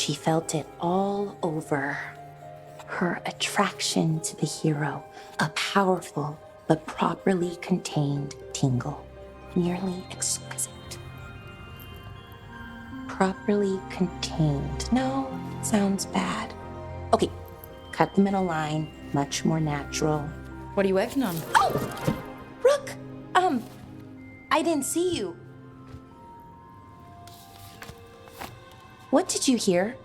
She felt it all over. Her attraction to the hero, a powerful but properly contained tingle, nearly exquisite. Properly contained. No, sounds bad. Okay, cut the middle line, much more natural. What are you working on? Oh! Rook! I didn't see you. What did you hear?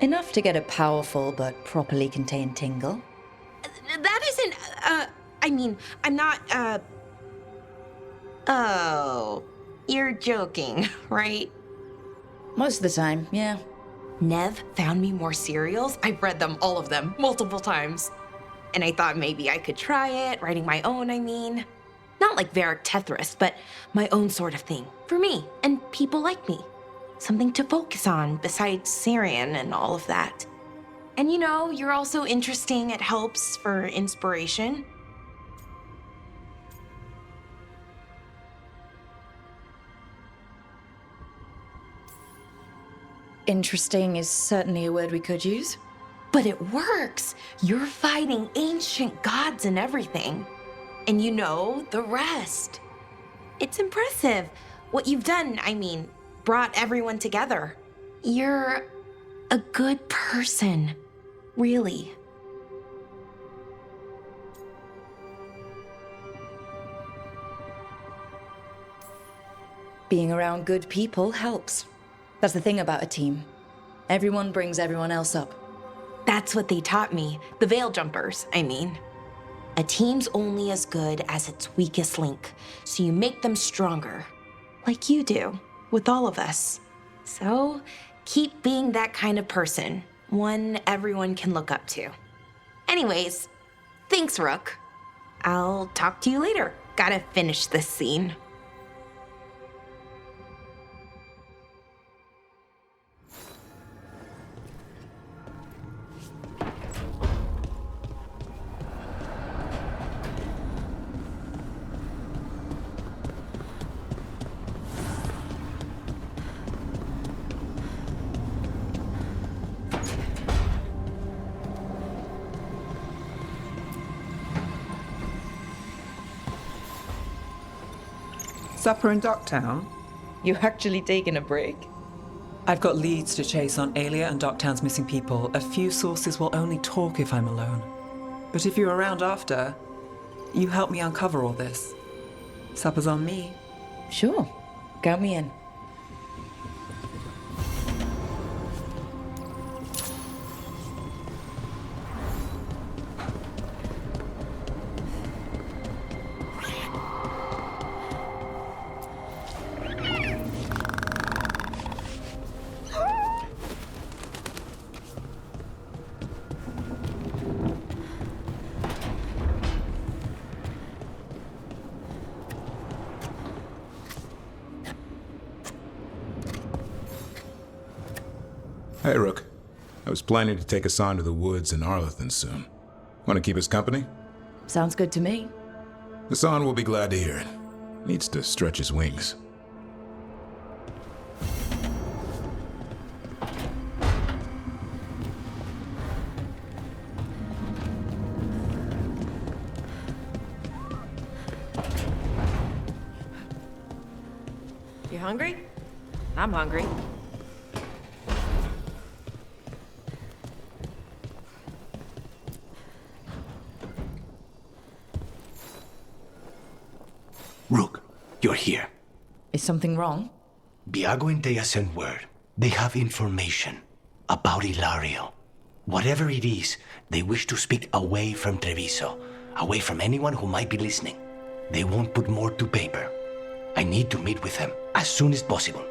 Enough to get a powerful but properly contained tingle. That isn't, I'm not, Oh, you're joking, right? Most of the time, yeah. Nev found me more serials. I've read them, all of them, multiple times. And I thought maybe I could try it, writing my own, Not like Varric Tethris, but my own sort of thing. For me, and people like me. Something to focus on besides Syrian and all of that. And you're also interesting. It helps for inspiration. Interesting is certainly a word we could use. But it works. You're fighting ancient gods and everything. And you know the rest. It's impressive. What you've done, brought everyone together. You're a good person. Really. Being around good people helps. That's the thing about a team. Everyone brings everyone else up. That's what they taught me. The Veil Jumpers, A team's only as good as its weakest link, so you make them stronger. Like you do, with all of us. So, keep being that kind of person. One everyone can look up to. Anyways, thanks, Rook. I'll talk to you later. Gotta finish this scene. Supper in Docktown? You actually taking a break? I've got leads to chase on Alia and Docktown's missing people. A few sources will only talk if I'm alone. But if you're around after, you help me uncover all this. Supper's on me. Sure. Count me in. Hey, Rook. I was planning to take Hassan to the woods in Arlethan soon. Want to keep us company? Sounds good to me. Hassan will be glad to hear it. Needs to stretch his wings. You hungry? I'm hungry. Rook, you're here. Is something wrong? Biago and Thea sent word. They have information about Ilario. Whatever it is, they wish to speak away from Treviso, away from anyone who might be listening. They won't put more to paper. I need to meet with them as soon as possible.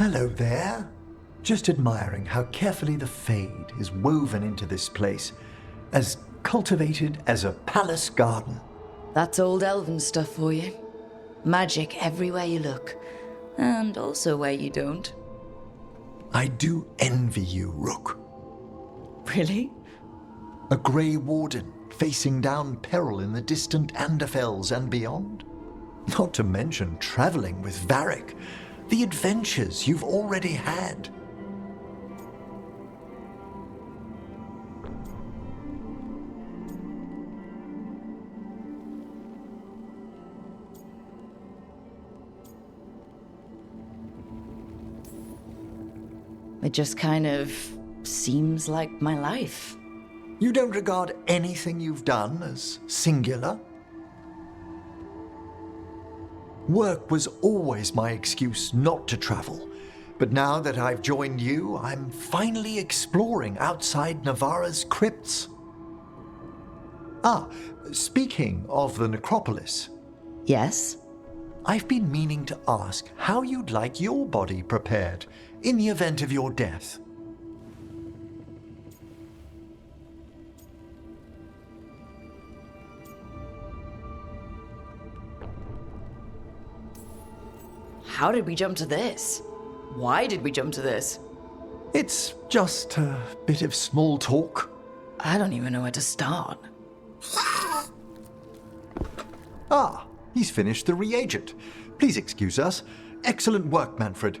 Hello there. Just admiring how carefully the Fade is woven into this place, as cultivated as a palace garden. That's old elven stuff for you. Magic everywhere you look, and also where you don't. I do envy you, Rook. Really? A grey Warden facing down peril in the distant Anderfells and beyond. Not to mention traveling with Varric, the adventures you've already had. It just kind of seems like my life. You don't regard anything you've done as singular? Work was always my excuse not to travel, but now that I've joined you, I'm finally exploring outside Navarra's crypts. Speaking of the necropolis, Yes? I've been meaning to ask how you'd like your body prepared in the event of your death. How did we jump to this? Why did we jump to this? It's just a bit of small talk. I don't even know where to start. He's finished the reagent. Please excuse us. Excellent work, Manfred.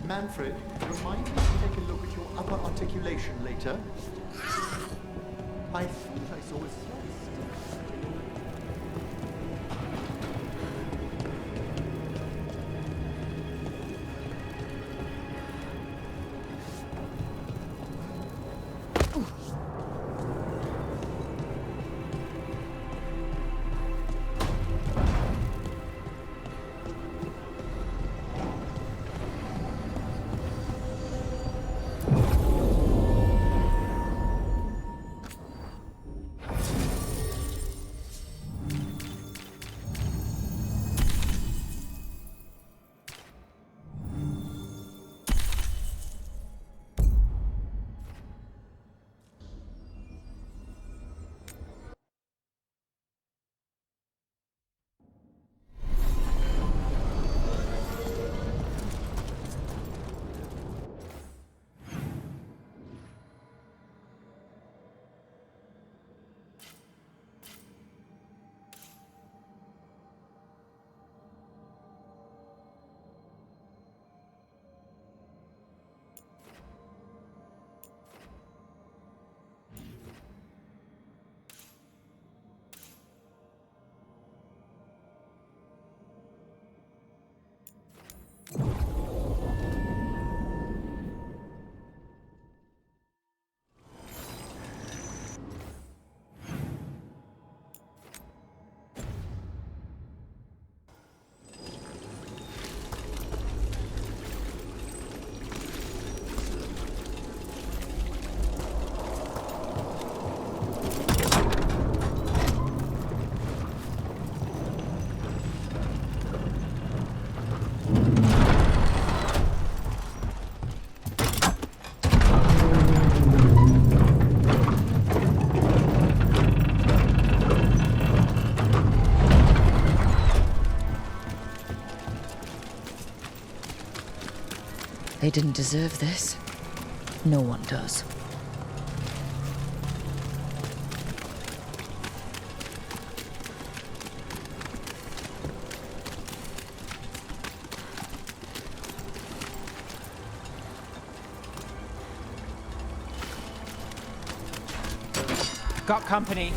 Manfred, remind me to take a look at your upper articulation later. I thought I saw a slice. They didn't deserve this. No one does. Got company.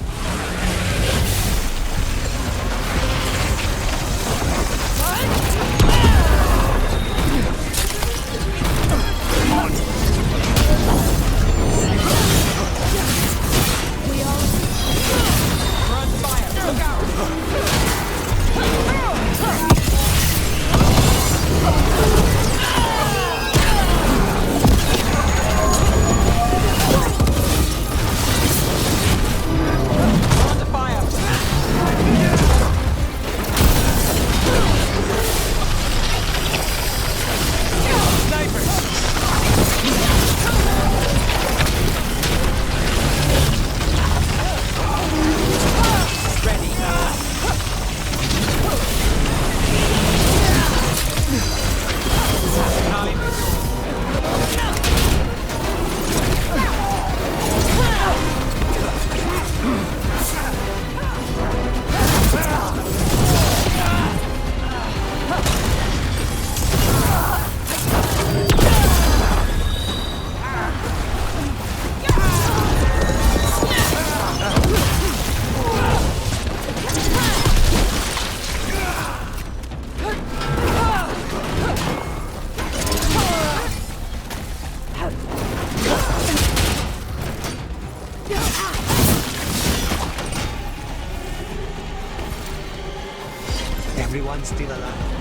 Everyone still alive?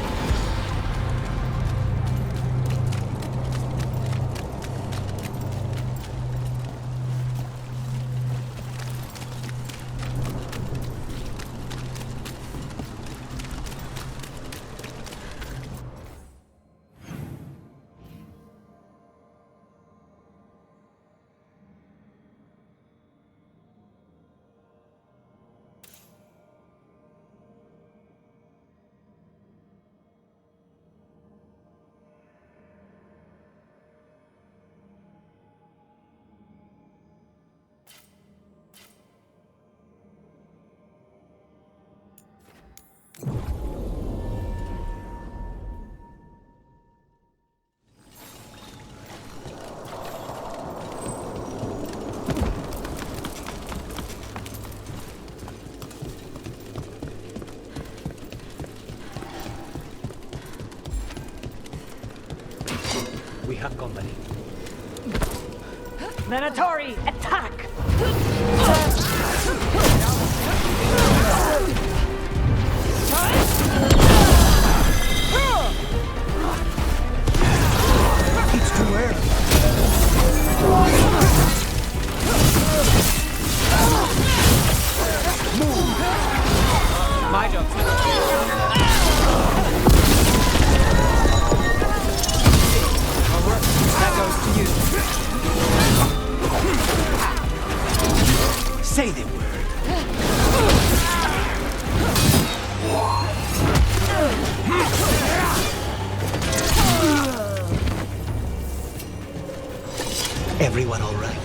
We have company. Minotauri, attack! It's too early. My job. That goes to you. Say the word. Everyone all right?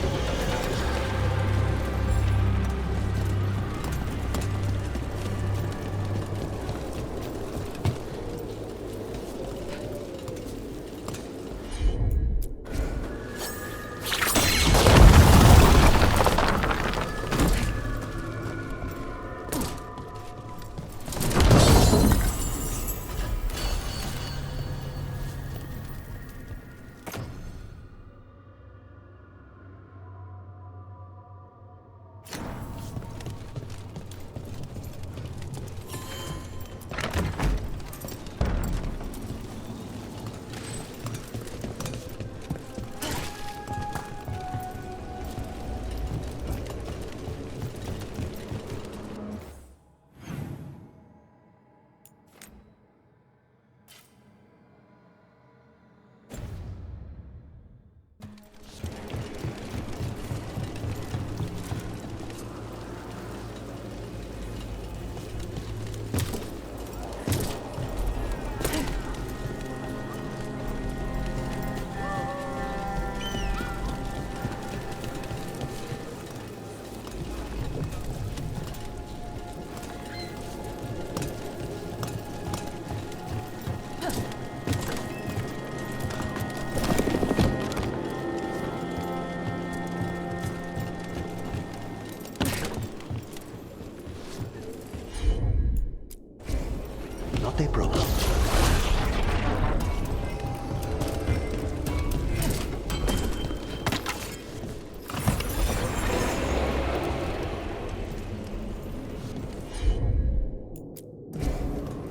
Not a problem.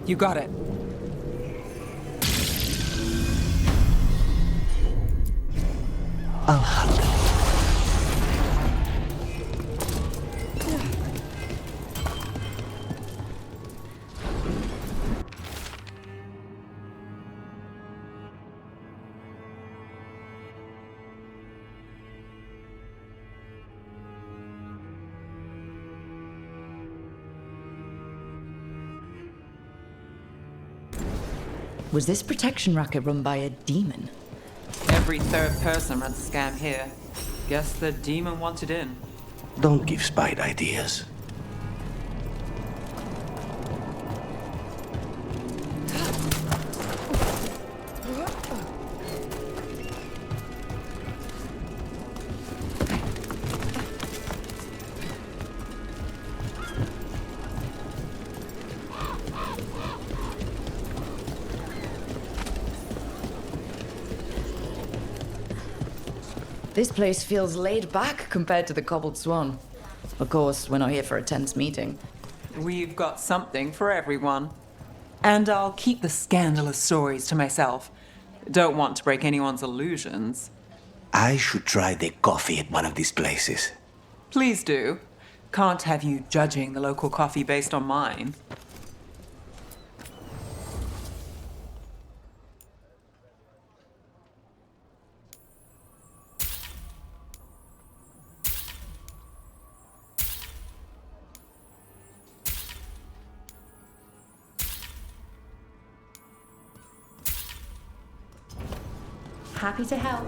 You got it. I'll handle it. Was this protection racket run by a demon? Every third person runs a scam here. Guess the demon wanted in. Don't give Spite ideas. This place feels laid back compared to the Cobbled Swan. Of course, we're not here for a tense meeting. We've got something for everyone. And I'll keep the scandalous stories to myself. Don't want to break anyone's illusions. I should try the coffee at one of these places. Please do. Can't have you judging the local coffee based on mine. Happy to help.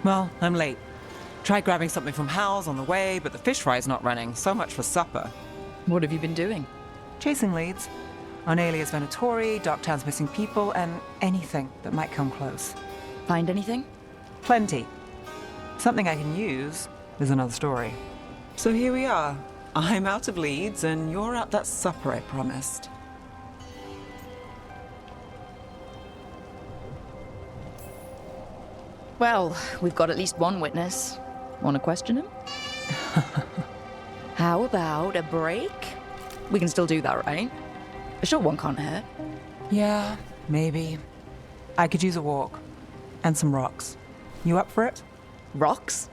Well, I'm late. Tried grabbing something from Hal's on the way, but the fish fry's not running. So much for supper. What have you been doing? Chasing leads. On Alias Venatori, Docktown's missing people, and anything that might come close. Find anything? Plenty. Something I can use is another story. So here we are. I'm out of leads, and you're at that supper I promised. Well, we've got at least one witness. Want to question him? How about a break? We can still do that, right? A short one can't hurt. Yeah, maybe. I could use a walk. And some rocks. You up for it? Rocks?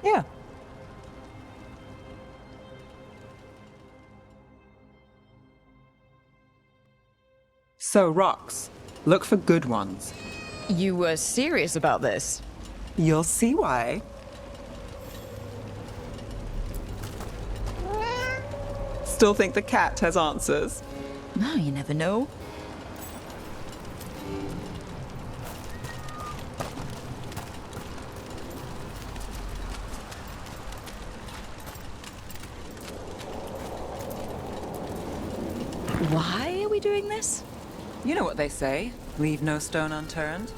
Yeah. So, rocks. Look for good ones. You were serious about this? You'll see why. Still think the cat has answers? No, you never know. Why are we doing this? You know what they say. Leave no stone unturned.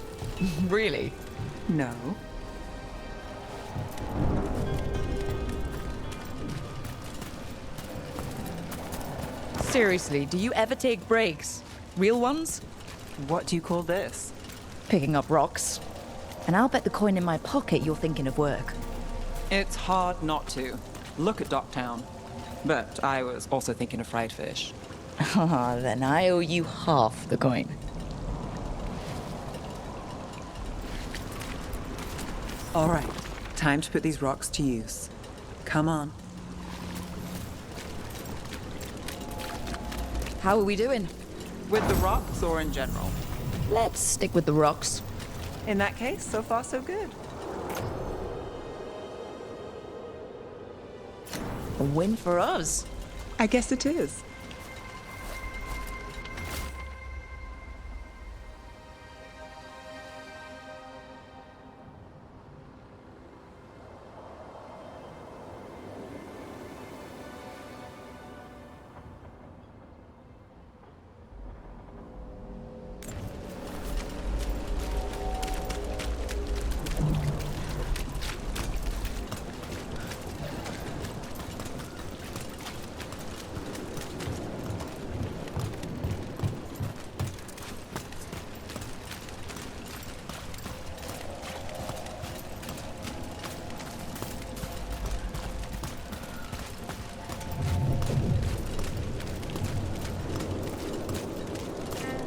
Really? No. Seriously, do you ever take breaks? Real ones? What do you call this? Picking up rocks. And I'll bet the coin in my pocket you're thinking of work. It's hard not to. Look at Docktown. But I was also thinking of fried fish. Ah, then I owe you half the coin. All right, time to put these rocks to use. Come on. How are we doing? With the rocks or in general? Let's stick with the rocks. In that case, so far so good. A win for us. I guess it is.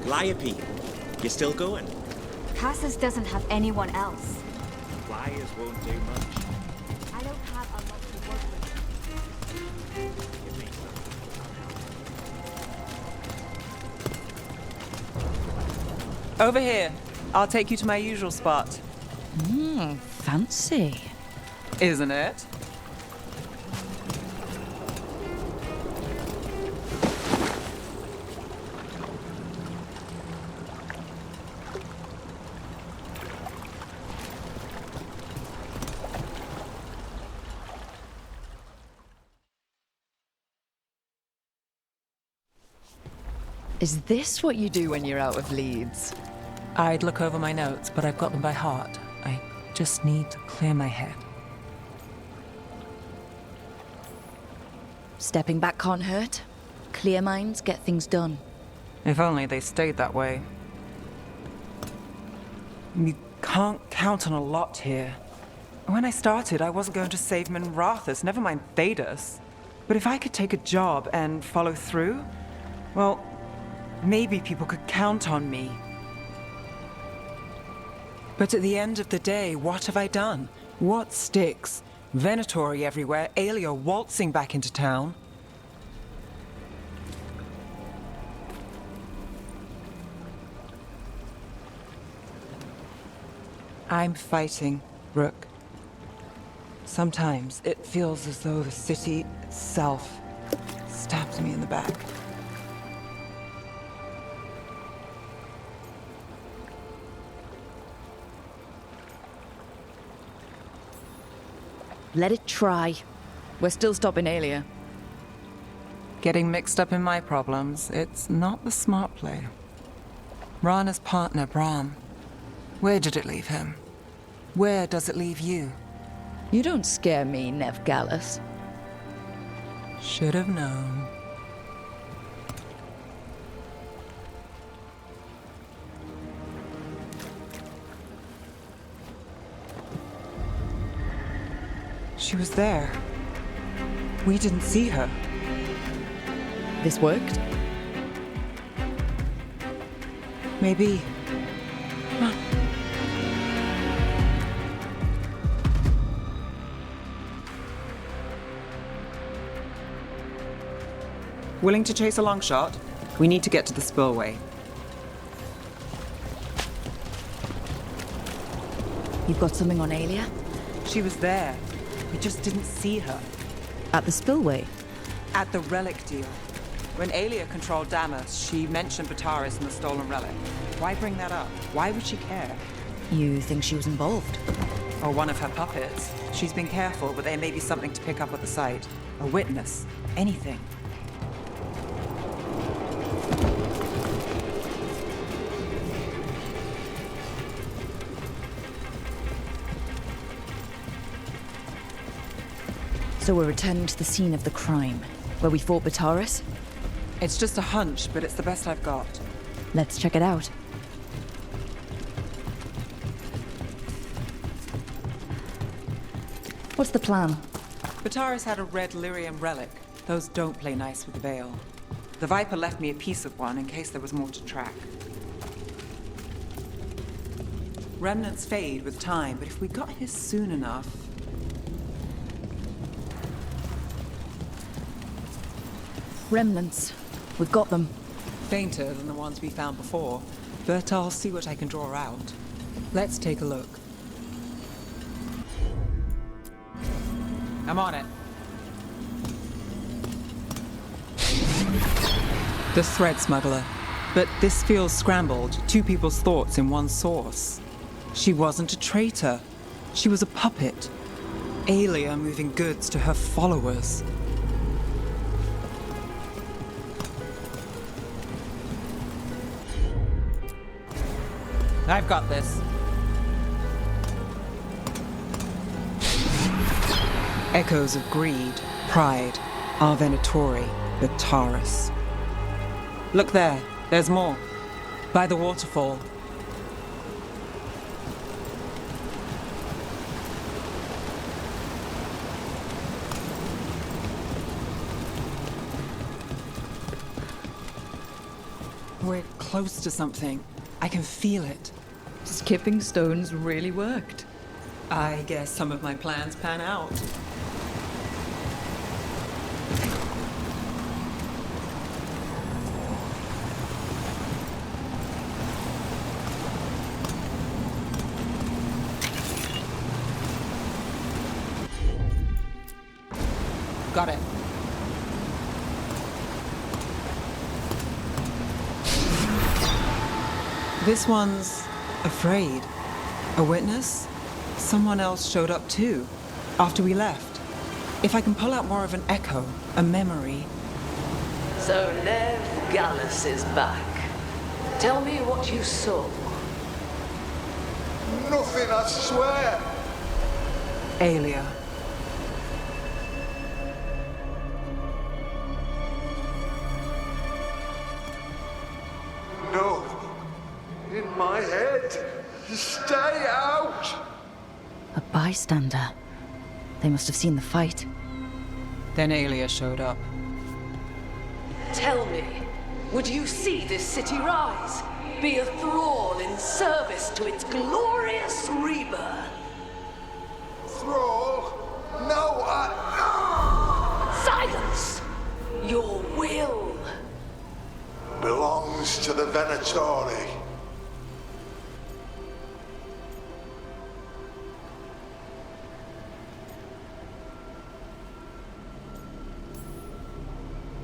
Liope, you still going? Cassis doesn't have anyone else. Flyers won't do much. I don't have a lot to work with. Give me some. Over here. I'll take you to my usual spot. Fancy. Isn't it? Is this what you do when you're out of leads? I'd look over my notes, but I've got them by heart. I just need to clear my head. Stepping back can't hurt. Clear minds get things done. If only they stayed that way. You can't count on a lot here. When I started, I wasn't going to save Minrathus, never mind Thedas. But if I could take a job and follow through, well, maybe people could count on me. But at the end of the day, what have I done? What sticks? Venatori everywhere, Aelia waltzing back into town. I'm fighting, Rook. Sometimes it feels as though the city itself stabs me in the back. Let it try. We're still stopping Aelia. Getting mixed up in my problems, it's not the smart play. Rana's partner, Brahm. Where did it leave him? Where does it leave you? You don't scare me, Nev Gallus. Should have known. She was there. We didn't see her. This worked? Maybe. Huh. Willing to chase a long shot? We need to get to the spillway. You've got something on Aelia? She was there. We just didn't see her. At the spillway? At the relic deal. When Aelia controlled Damas, she mentioned Bataris and the stolen relic. Why bring that up? Why would she care? You think she was involved? Or one of her puppets. She's been careful, but there may be something to pick up at the site. A witness. Anything. So we're returning to the scene of the crime, where we fought Bataris? It's just a hunch, but it's the best I've got. Let's check it out. What's the plan? Bataris had a red lyrium relic. Those don't play nice with the Veil. The Viper left me a piece of one in case there was more to track. Remnants fade with time, but if we got here soon enough... Remnants. We've got them. Fainter than the ones we found before, but I'll see what I can draw out. Let's take a look. I'm on it. The thread smuggler. But this feels scrambled. Two people's thoughts in one source. She wasn't a traitor. She was a puppet. Aelia moving goods to her followers. I've got this. Echoes of greed, pride, our Venatori, Bataris. Look there, there's more. By the waterfall. We're close to something. I can feel it. Skipping stones really worked. I guess some of my plans pan out. Got it. This one's afraid. A witness? Someone else showed up too, after we left. If I can pull out more of an echo, a memory. So Nev Gallus is back. Tell me what you saw. Nothing, I swear. Aelia. No. In my head. Stay out. A bystander. They must have seen the fight. Then Aelia showed up. Tell me, would you see this city rise? Be a thrall in service to its glorious rebirth? Thrall? No, Silence! Your will belongs to the Venatori.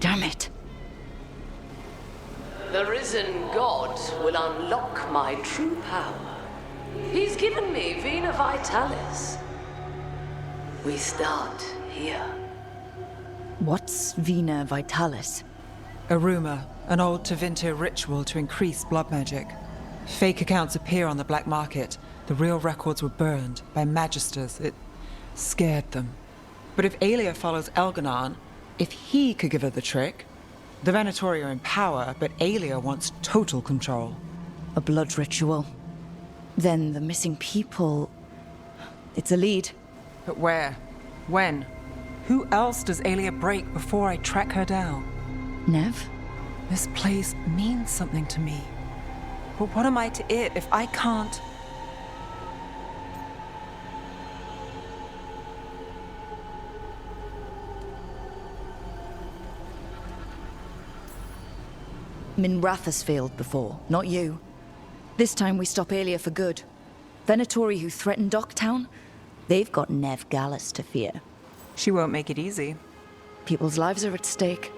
Damn it. The risen god will unlock my true power. He's given me Vena Vitalis. We start here. What's Vena Vitalis? A rumor, an old Tevinter ritual to increase blood magic. Fake accounts appear on the black market. The real records were burned by magisters. It scared them. But if Aelia follows Elganon, if he could give her the trick, the Venatori are in power, but Aelia wants total control. A blood ritual. Then the missing people... It's a lead. But where? When? Who else does Aelia break before I track her down? Nev? This place means something to me. But what am I to it if I can't... Minrath's failed before, not you. This time we stop Aelia for good. Venatori who threatened Docktown, they've got Nev Gallus to fear. She won't make it easy. People's lives are at stake.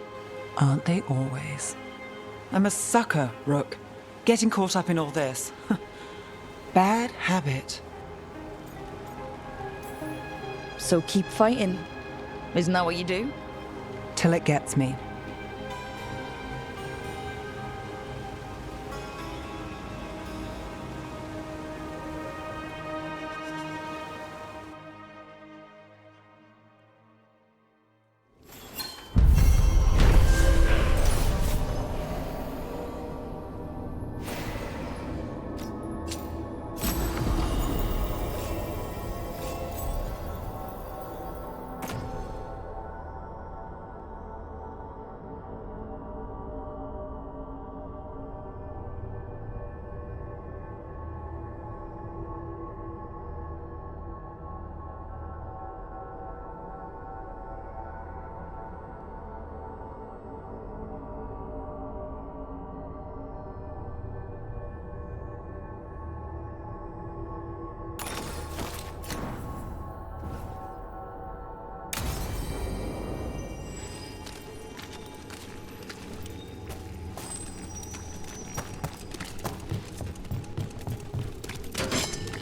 Aren't they always? I'm a sucker, Rook. Getting caught up in all this. Bad habit. So keep fighting. Isn't that what you do? Till it gets me.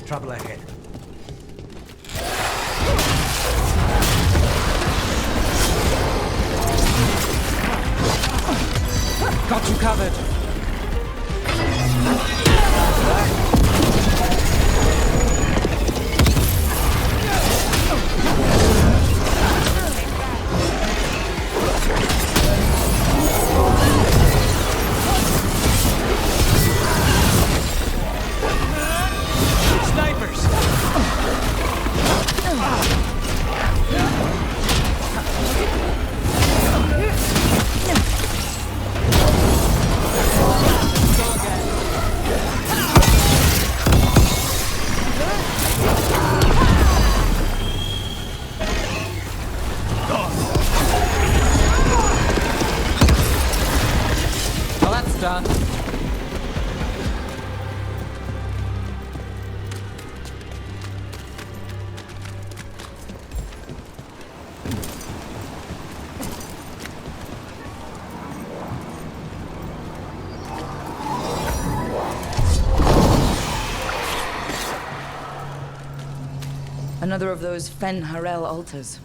Trouble ahead. Got you covered. Another of those Fen Harel altars.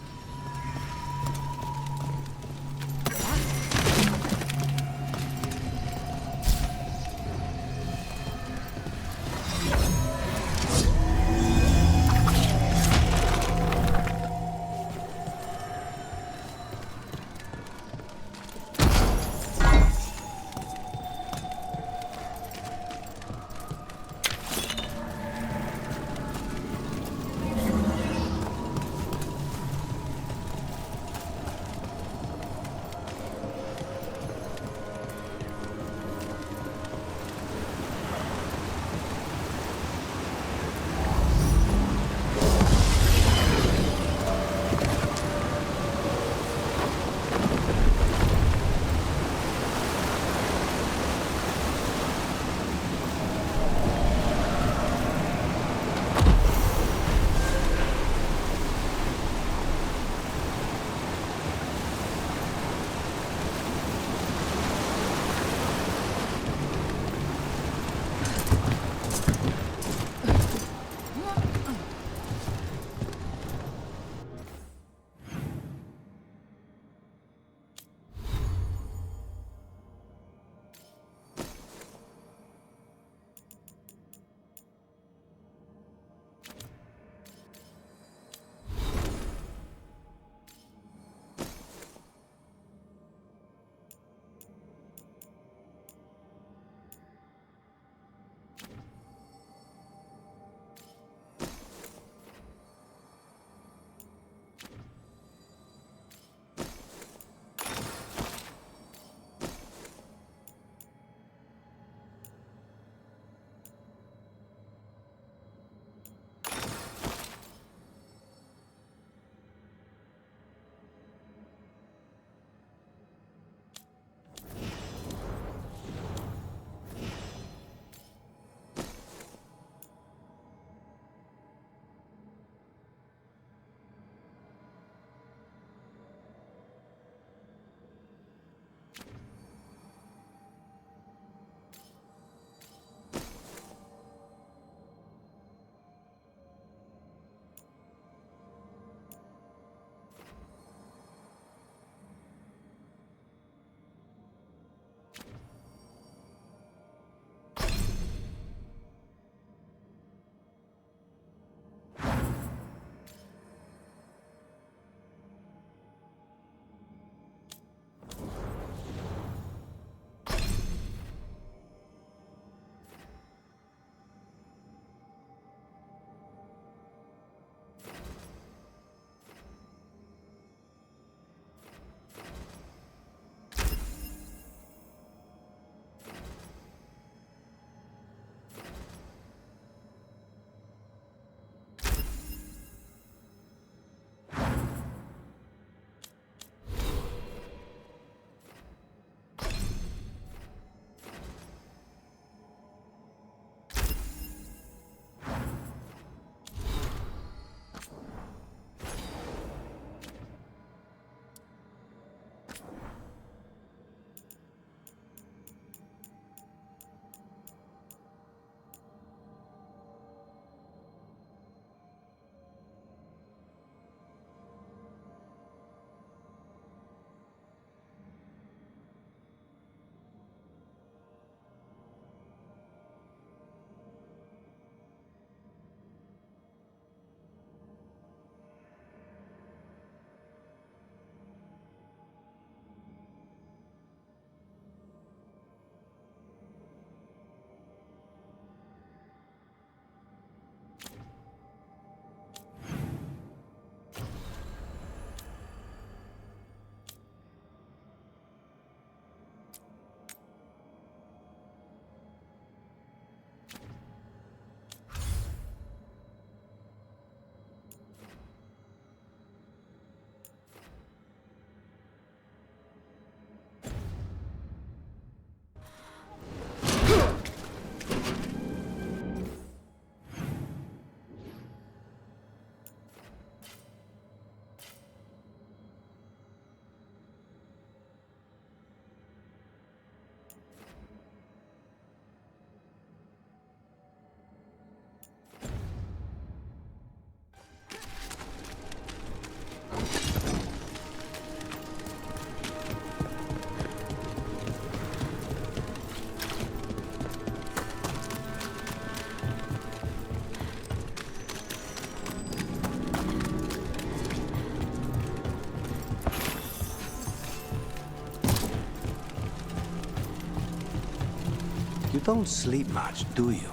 You don't sleep much, do you?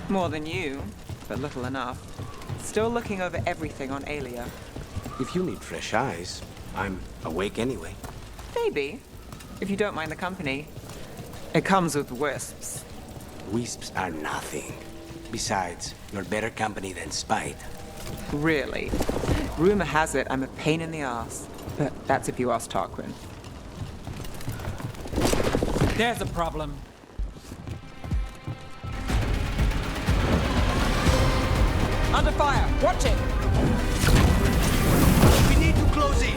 More than you, but little enough. Still looking over everything on Aelia. If you need fresh eyes, I'm awake anyway. Maybe, if you don't mind the company. It comes with wisps. Wisps are nothing. Besides, you're better company than Spite. Really? Rumor has it I'm a pain in the ass. But that's if you ask Tarquin. There's a problem. Under fire! Watch it! We need to close in!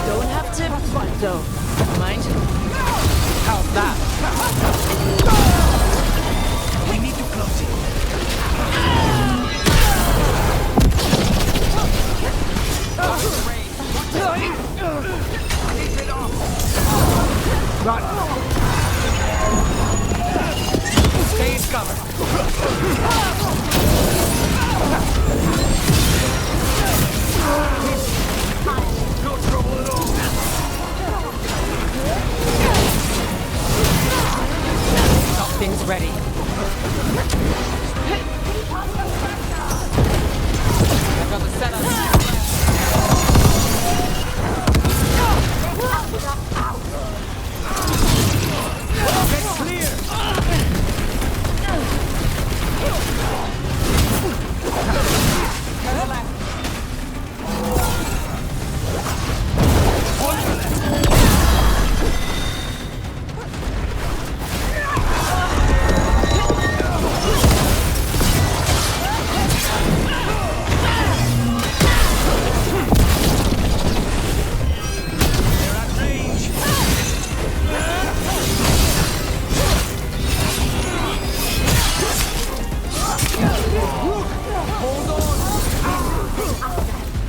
Don't have to fight, though. Mind? How's that? We need to close it. Stay in cover. No trouble at all. Something's ready. I've got the setup. Get clear!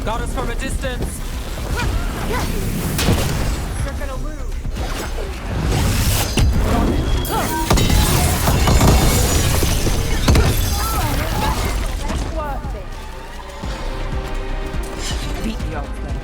Got us from a distance. You're gonna lose. That's worth it. Beat the odds then.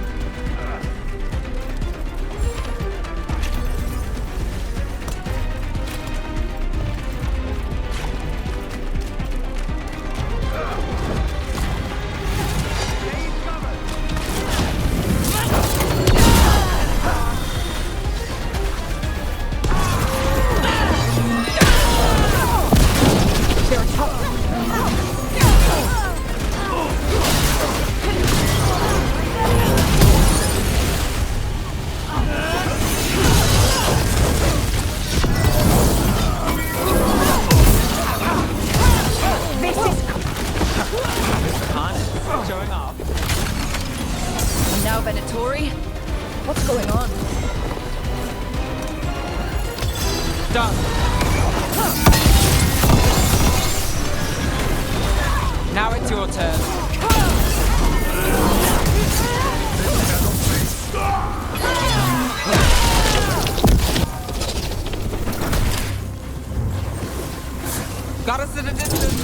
Showing off. And now Venatori? What's going on? Done. Now it's your turn. Got us at a distance.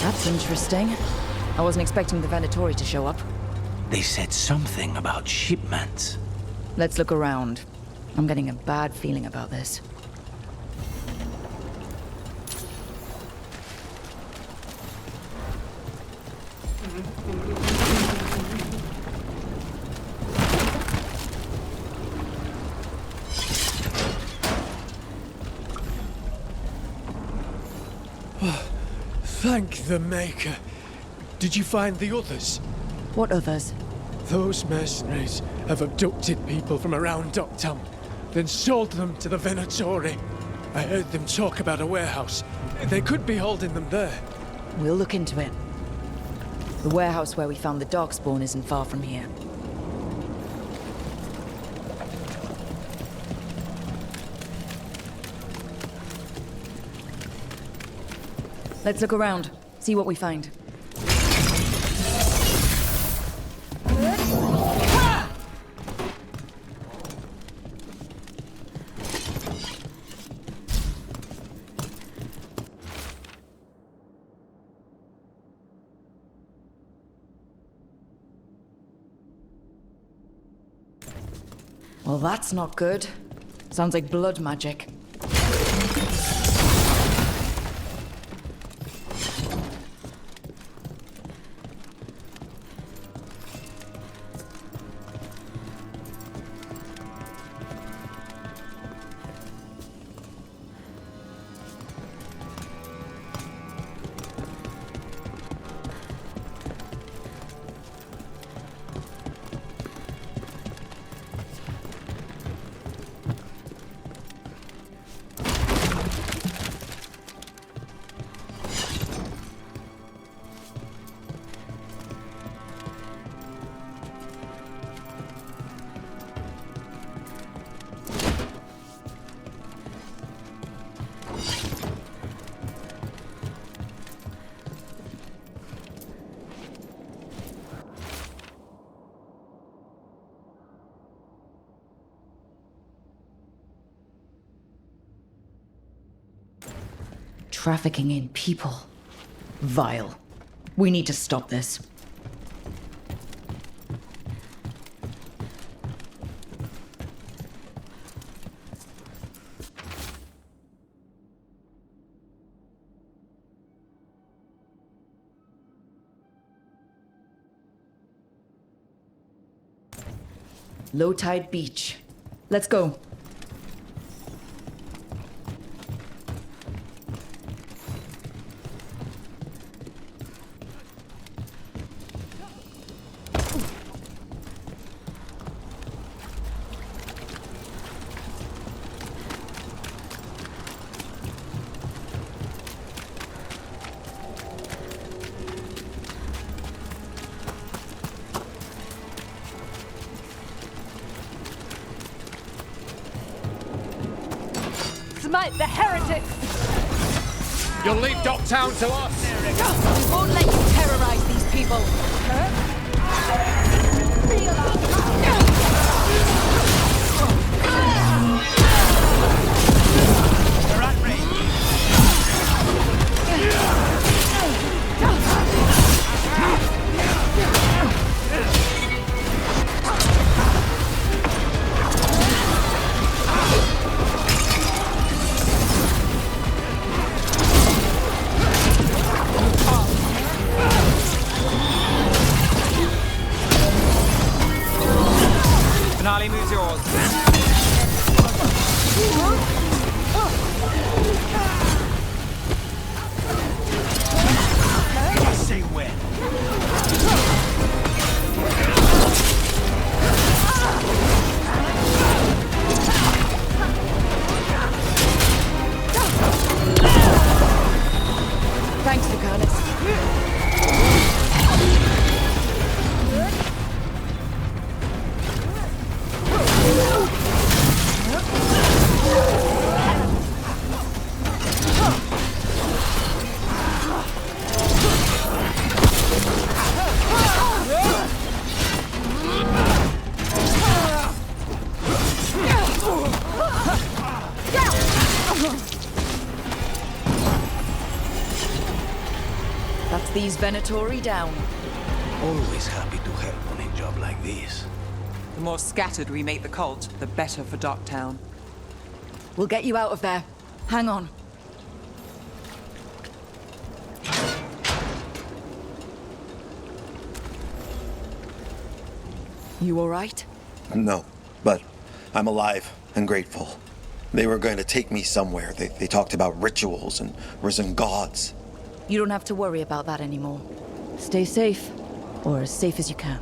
That's interesting. I wasn't expecting the Venatori to show up. They said something about shipments. Let's look around. I'm getting a bad feeling about this. Thank the Maker. Did you find the others? What others? Those mercenaries have abducted people from around Docktown, then sold them to the Venatori. I heard them talk about a warehouse. They could be holding them there. We'll look into it. The warehouse where we found the Darkspawn isn't far from here. Let's look around, see what we find. Well, that's not good. Sounds like blood magic. Trafficking in people. Vile. We need to stop this. Low tide beach. Let's go. Smite the heretics! You'll leave Docktown to us! We won't let you terrorize these people! They're at range. Finale moves yours. I say when. Thanks, Lucanus. That's these Venatori down. Always happy to help on a job like this. The more scattered we make the cult, the better for Docktown. We'll get you out of there. Hang on. You all right? No, but I'm alive and grateful. They were going to take me somewhere. They talked about rituals and risen gods. You don't have to worry about that anymore. Stay safe, or as safe as you can.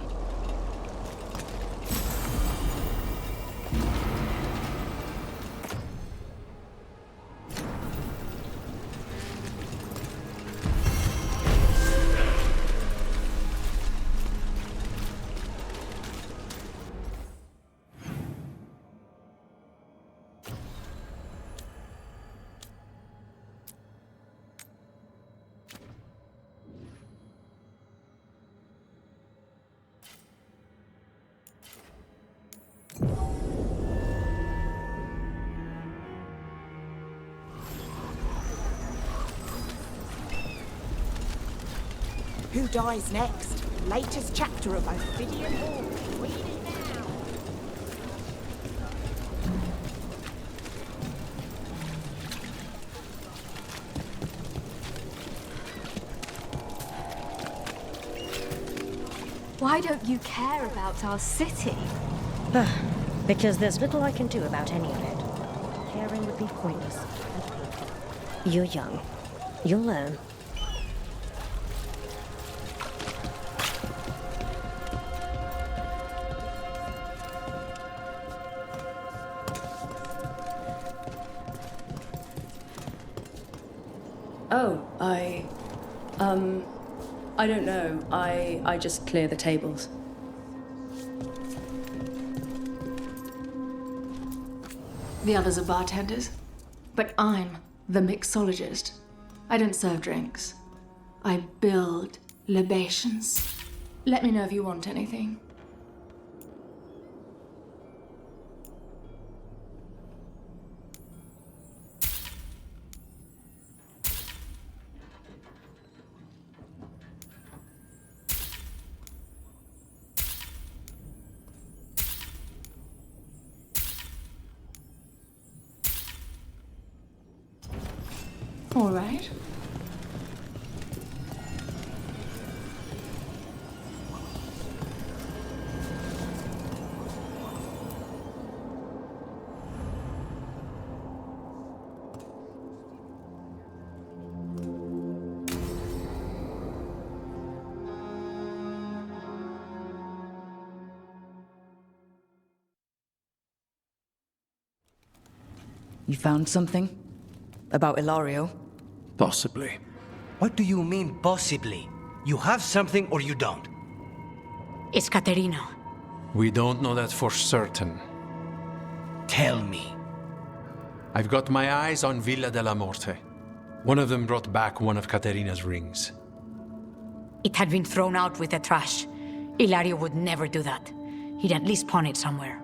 Who dies next? Latest chapter of Ophidian War. Read it now. Why don't you care about our city? Because there's little I can do about any of it. Caring would be pointless. You're young. You'll learn. Oh, I don't know. I just clear the tables. The others are bartenders, but I'm the mixologist. I don't serve drinks. I build libations. Let me know if you want anything. All right. You found something? About Ilario? Possibly. What do you mean, possibly? You have something or you don't? It's Caterina. We don't know that for certain. Tell me. I've got my eyes on Villa della Morte. One of them brought back one of Caterina's rings. It had been thrown out with the trash. Ilario would never do that. He'd at least pawn it somewhere.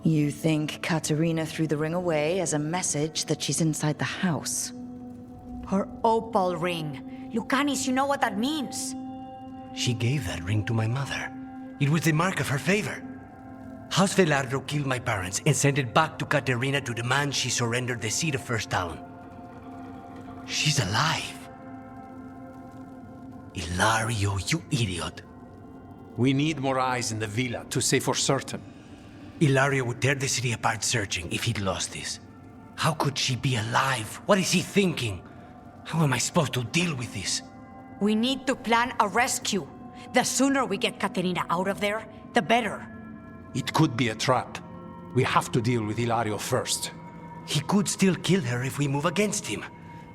You think Caterina threw the ring away as a message that she's inside the house? Her opal ring. Lucanis, you know what that means? She gave that ring to my mother. It was the mark of her favor. House Veilguard killed my parents and sent it back to Caterina to demand she surrender the seat of First Talon. She's alive. Ilario, you idiot. We need more eyes in the villa to say for certain. Ilario would tear the city apart searching if he'd lost this. How could she be alive? What is he thinking? How am I supposed to deal with this? We need to plan a rescue. The sooner we get Caterina out of there, the better. It could be a trap. We have to deal with Ilario first. He could still kill her if we move against him.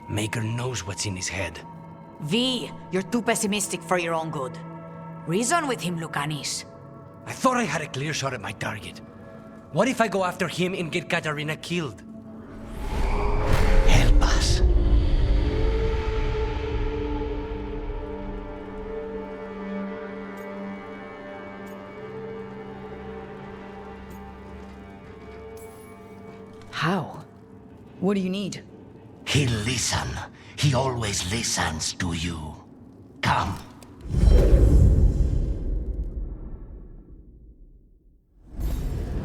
Maker knows what's in his head. V, you're too pessimistic for your own good. Reason with him, Lucanis. I thought I had a clear shot at my target. What if I go after him and get Caterina killed? Help us. How? What do you need? He'll listen. He always listens to you. Come.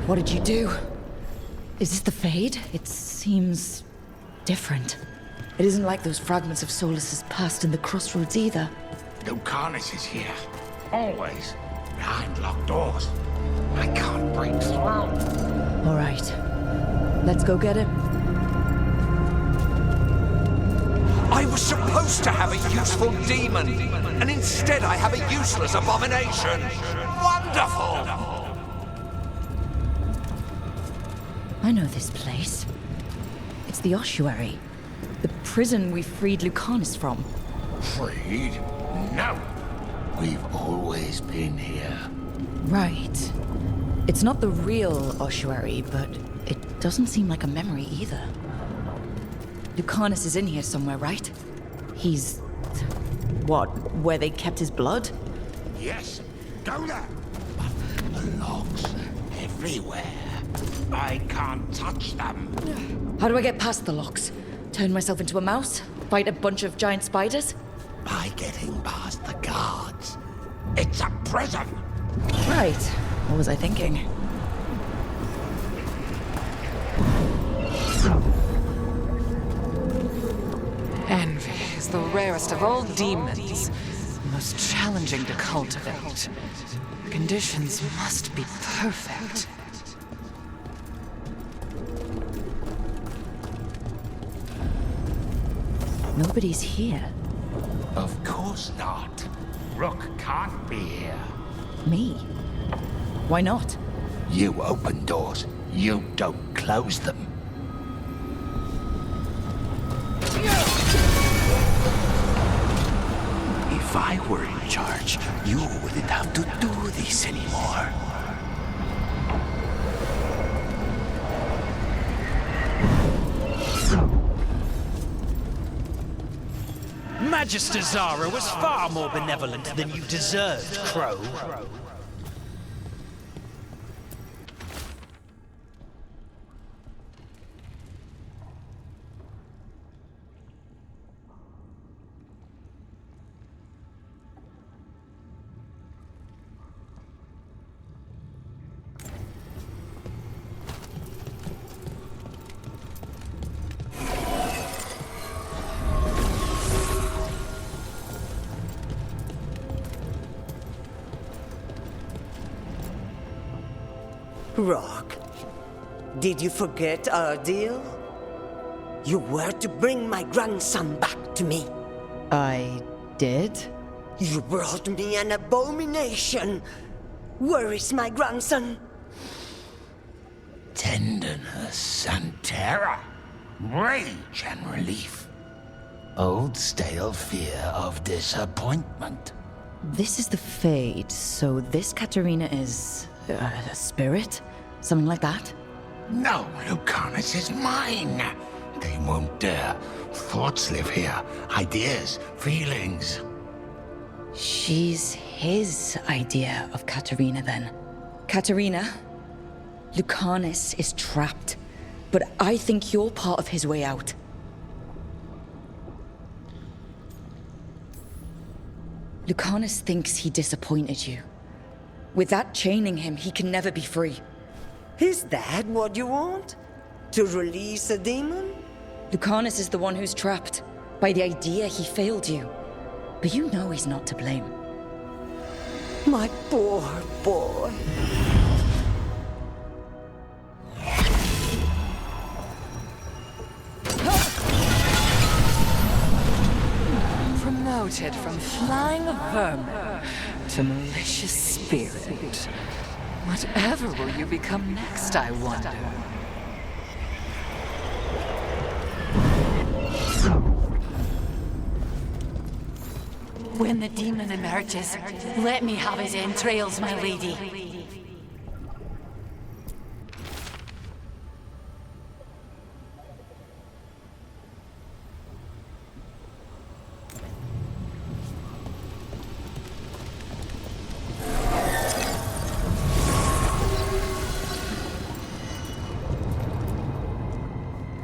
What did you do? Is this the Fade? It seems different. It isn't like those fragments of Solas' past in the crossroads either. Lucanis is here. Always. Behind locked doors. I can't break through. All right. Let's go get him. I was supposed to have a useful demon, and instead I have a useless abomination. Wonderful! I know this place. It's the ossuary. The prison we freed Lucanis from. Freed? No. We've always been here. Right. It's not the real ossuary, but it doesn't seem like a memory either. Lucanis is in here somewhere, right? He's... what, where they kept his blood? Yes, go there. But the logs everywhere. I can't touch them. How do I get past the locks? Turn myself into a mouse? Fight a bunch of giant spiders? By getting past the guards. It's a prison. Right. What was I thinking? Envy is the rarest of all demons. Most challenging to cultivate. Conditions must be perfect. Nobody's here. Of course not. Rook can't be here. Me? Why not? You open doors. You don't close them. If I were in charge, you wouldn't have to do this anymore. Magister Zara was far more benevolent than you deserved, Crow. Rock, did you forget our deal? You were to bring my grandson back to me. I did? You brought me an abomination. Where is my grandson? Tenderness and terror. Rage and relief. Old stale fear of disappointment. This is the Fade, so this Katarina is... a spirit? Something like that? No, Lucanus is mine. They won't dare. Thoughts live here. Ideas, feelings. She's his idea of Katarina, then. Katarina, Lucanus is trapped, but I think you're part of his way out. Lucanus thinks he disappointed you. With that chaining him, he can never be free. Is that what you want? To release a demon? Lucanus is the one who's trapped, by the idea he failed you. But you know he's not to blame. My poor boy. Promoted from flying vermin to malicious spirit. Whatever will you become next, I wonder? When the demon emerges, let me have his entrails, my lady.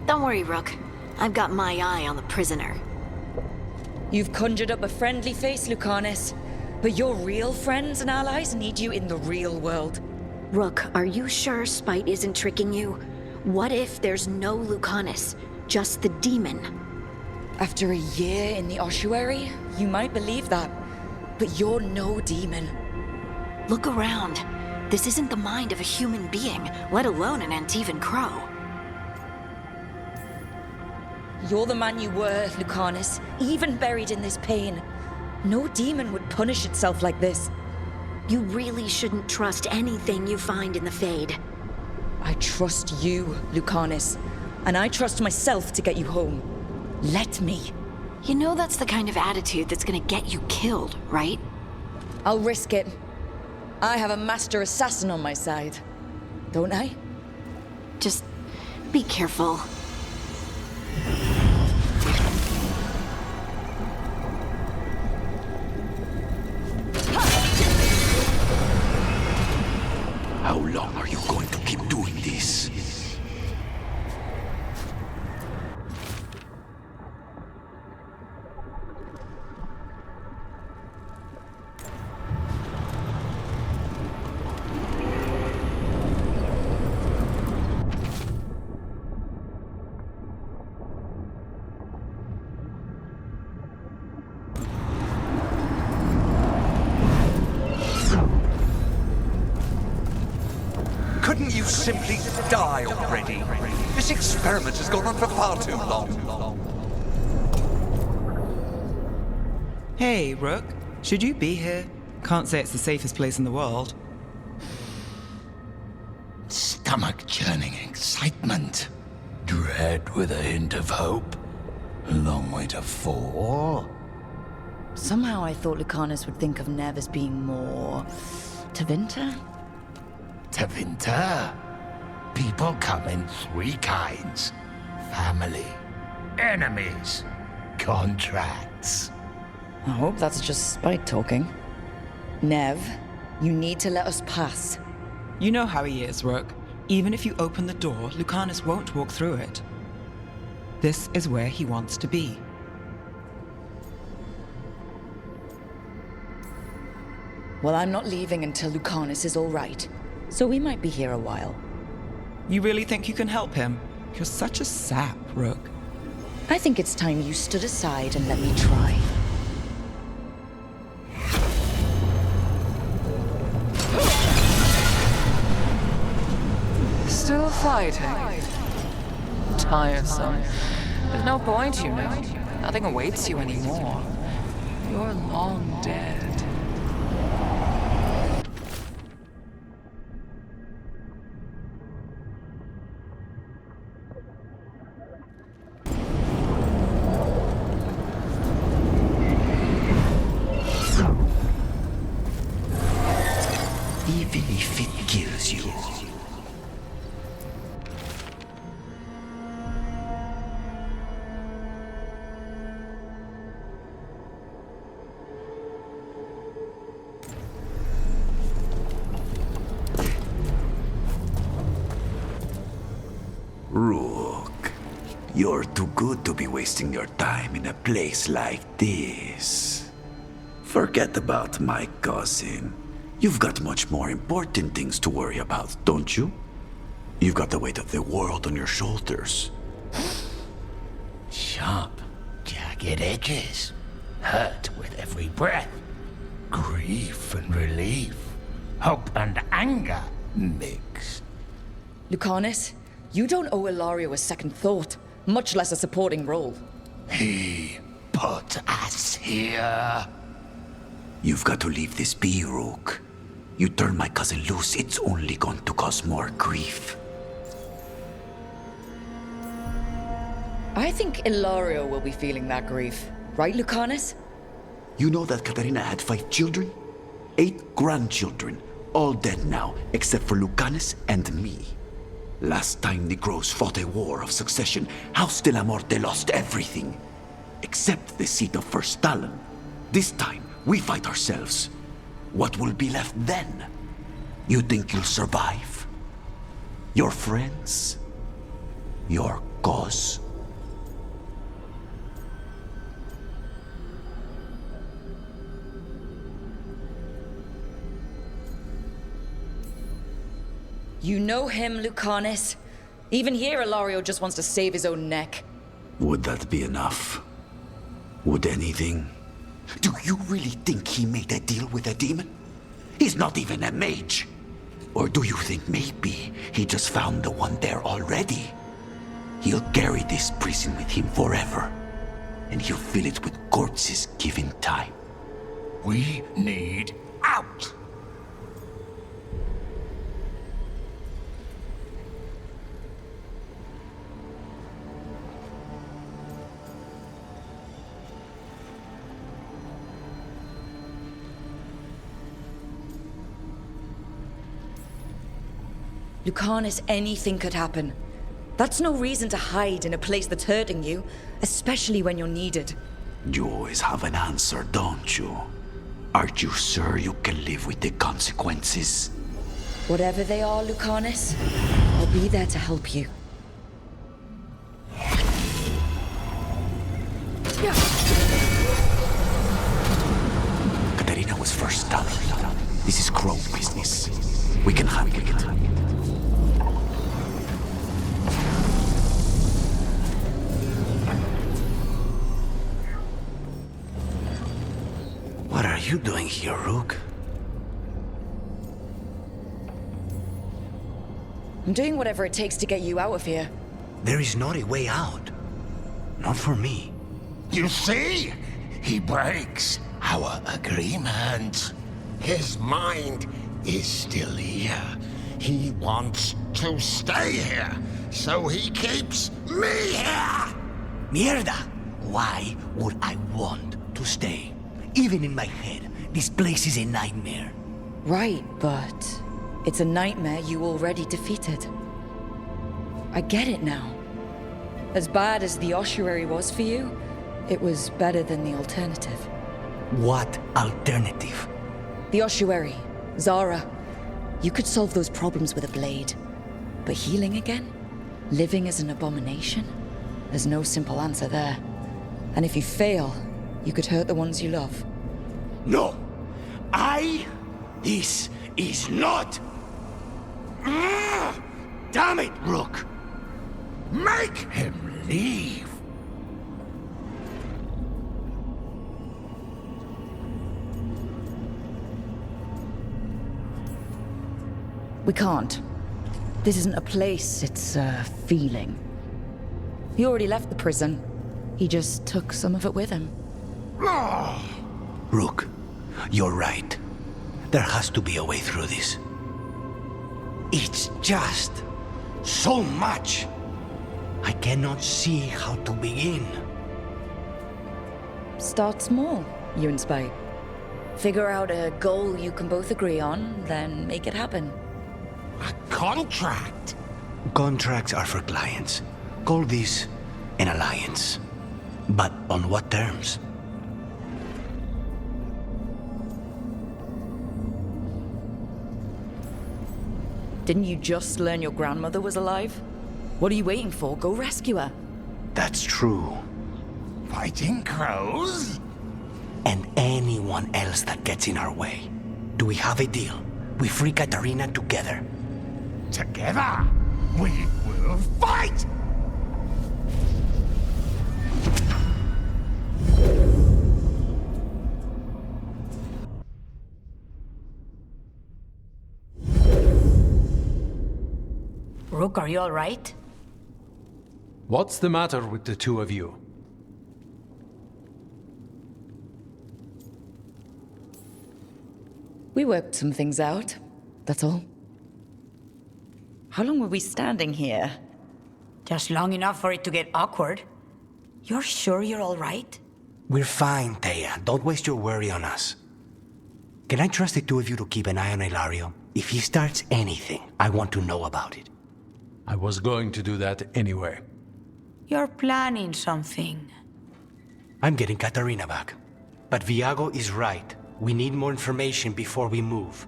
Don't worry, Rook. I've got my eye on the prisoner. You've conjured up a friendly face, Lucanus. But your real friends and allies need you in the real world. Rook, are you sure Spite isn't tricking you? What if there's no Lucanus, just the demon? After a year in the ossuary, you might believe that. But you're no demon. Look around. This isn't the mind of a human being, let alone an Antivan Crow. You're the man you were, Lucanus, even buried in this pain. No demon would punish itself like this. You really shouldn't trust anything you find in the Fade. I trust you, Lucanus, and I trust myself to get you home. Let me. You know that's the kind of attitude that's gonna get you killed, right? I'll risk it. I have a master assassin on my side, don't I? Just be careful. simply die already? This experiment has gone on for far too long. Hey, Rook. Should you be here? Can't say it's the safest place in the world. Stomach-churning excitement. Dread with a hint of hope. A long way to fall. Somehow I thought Lucanus would think of Nev as being more... Tevinter? Tevinter? People come in three kinds. Family, enemies, contracts. I hope that's just spite talking. Nev, you need to let us pass. You know how he is, Rook. Even if you open the door, Lucanus won't walk through it. This is where he wants to be. Well, I'm not leaving until Lucanus is all right. So we might be here a while. You really think you can help him? You're such a sap, Rook. I think it's time you stood aside and let me try. Still fighting. Tiresome. There's no point, you know. Nothing awaits you anymore. You're long dead. Even if it kills you. Rook, you're too good to be wasting your time in a place like this. Forget about my cousin. You've got much more important things to worry about, don't you? You've got the weight of the world on your shoulders. Sharp, jagged edges. Hurt with every breath. Grief and relief. Hope and anger mixed. Lucanus, you don't owe Ilario a second thought, much less a supporting role. He put us here. You've got to leave this be, Rook. You turn my cousin loose, it's only going to cause more grief. I think Ilario will be feeling that grief. Right, Lucanus? You know that Katarina had 5 children? 8 grandchildren, all dead now, except for Lucanus and me. Last time Negros fought a war of succession, House de la Morte lost everything. Except the seat of First Talon. This time, we fight ourselves. What will be left then? You think you'll survive? Your friends? Your cause? You know him, Lucanus. Even here, Ilario just wants to save his own neck. Would that be enough? Would anything? Do you really think he made a deal with a demon? He's not even a mage. Or do you think maybe he just found the one there already? He'll carry this prison with him forever. And he'll fill it with corpses given time. We need out! Lucanus, anything could happen. That's no reason to hide in a place that's hurting you, especially when you're needed. You always have an answer, don't you? Aren't you sure you can live with the consequences? Whatever they are, Lucanus, I'll be there to help you. Katarina was first Talon. This is Crow business. We can handle it. What are you doing here, Rook? I'm doing whatever it takes to get you out of here. There is not a way out. Not for me. You see? He breaks our agreement. His mind is still here. He wants to stay here, so he keeps me here! Mierda! Why would I want to stay? Even in my head, this place is a nightmare. Right, but it's a nightmare you already defeated. I get it now. As bad as the ossuary was for you, it was better than the alternative. What alternative? The ossuary, Zara. You could solve those problems with a blade. But healing again? Living as an abomination? There's no simple answer there. And if you fail, you could hurt the ones you love. No! This is not... Damn it, Rook! Make him leave! We can't. This isn't a place, it's a feeling. He already left the prison. He just took some of it with him. Rook, you're right. There has to be a way through this. It's just so much. I cannot see how to begin. Start small, you and Spike. Figure out a goal you can both agree on, then make it happen. A contract? Contracts are for clients. Call this an alliance. But on what terms? Didn't you just learn your grandmother was alive? What are you waiting for? Go rescue her. That's true. Fighting crows? And anyone else that gets in our way. Do we have a deal? We free Katarina together. Together, we will fight! Rook, are you all right? What's the matter with the two of you? We worked some things out, that's all. How long were we standing here? Just long enough for it to get awkward. You're sure you're all right? We're fine, Thea. Don't waste your worry on us. Can I trust the two of you to keep an eye on Ilario? If he starts anything, I want to know about it. I was going to do that anyway. You're planning something. I'm getting Katarina back. But Viago is right. We need more information before we move.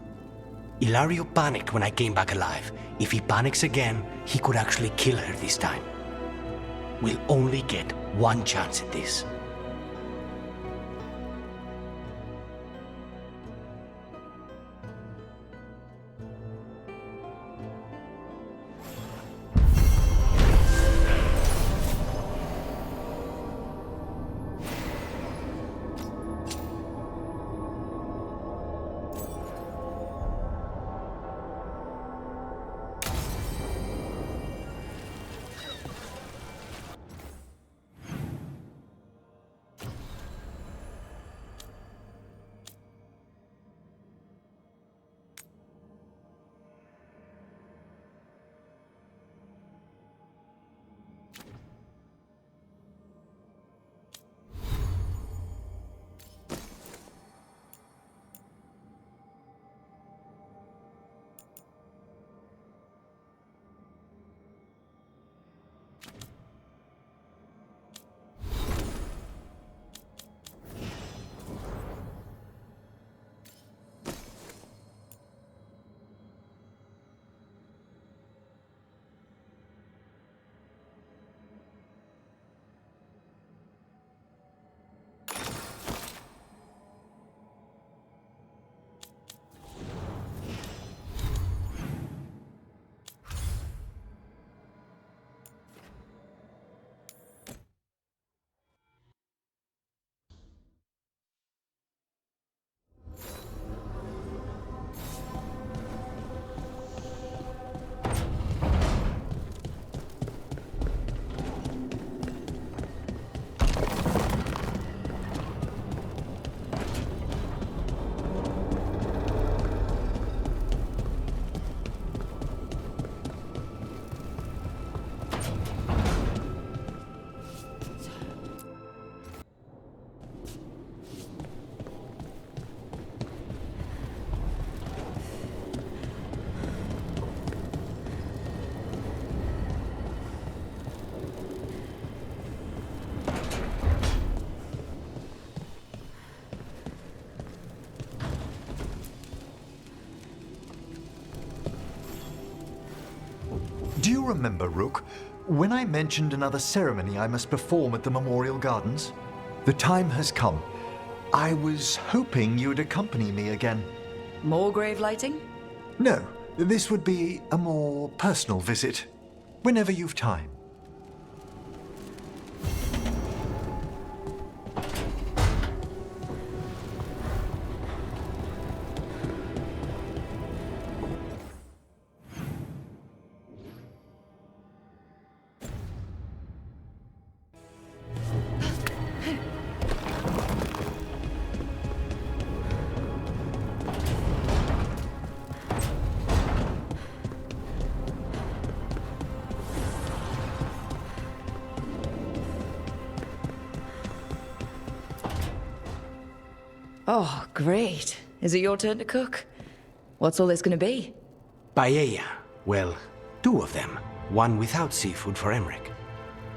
Ilario panicked when I came back alive. If he panics again, he could actually kill her this time. We'll only get one chance at this. you remember, Rook, when I mentioned another ceremony I must perform at the Memorial Gardens? The time has come. I was hoping you'd accompany me again. More grave lighting? No, this would be a more personal visit. Whenever you've time. Oh, great. Is it your turn to cook? What's all this gonna be? Paella. Well, 2 of them. One without seafood for Emmerich.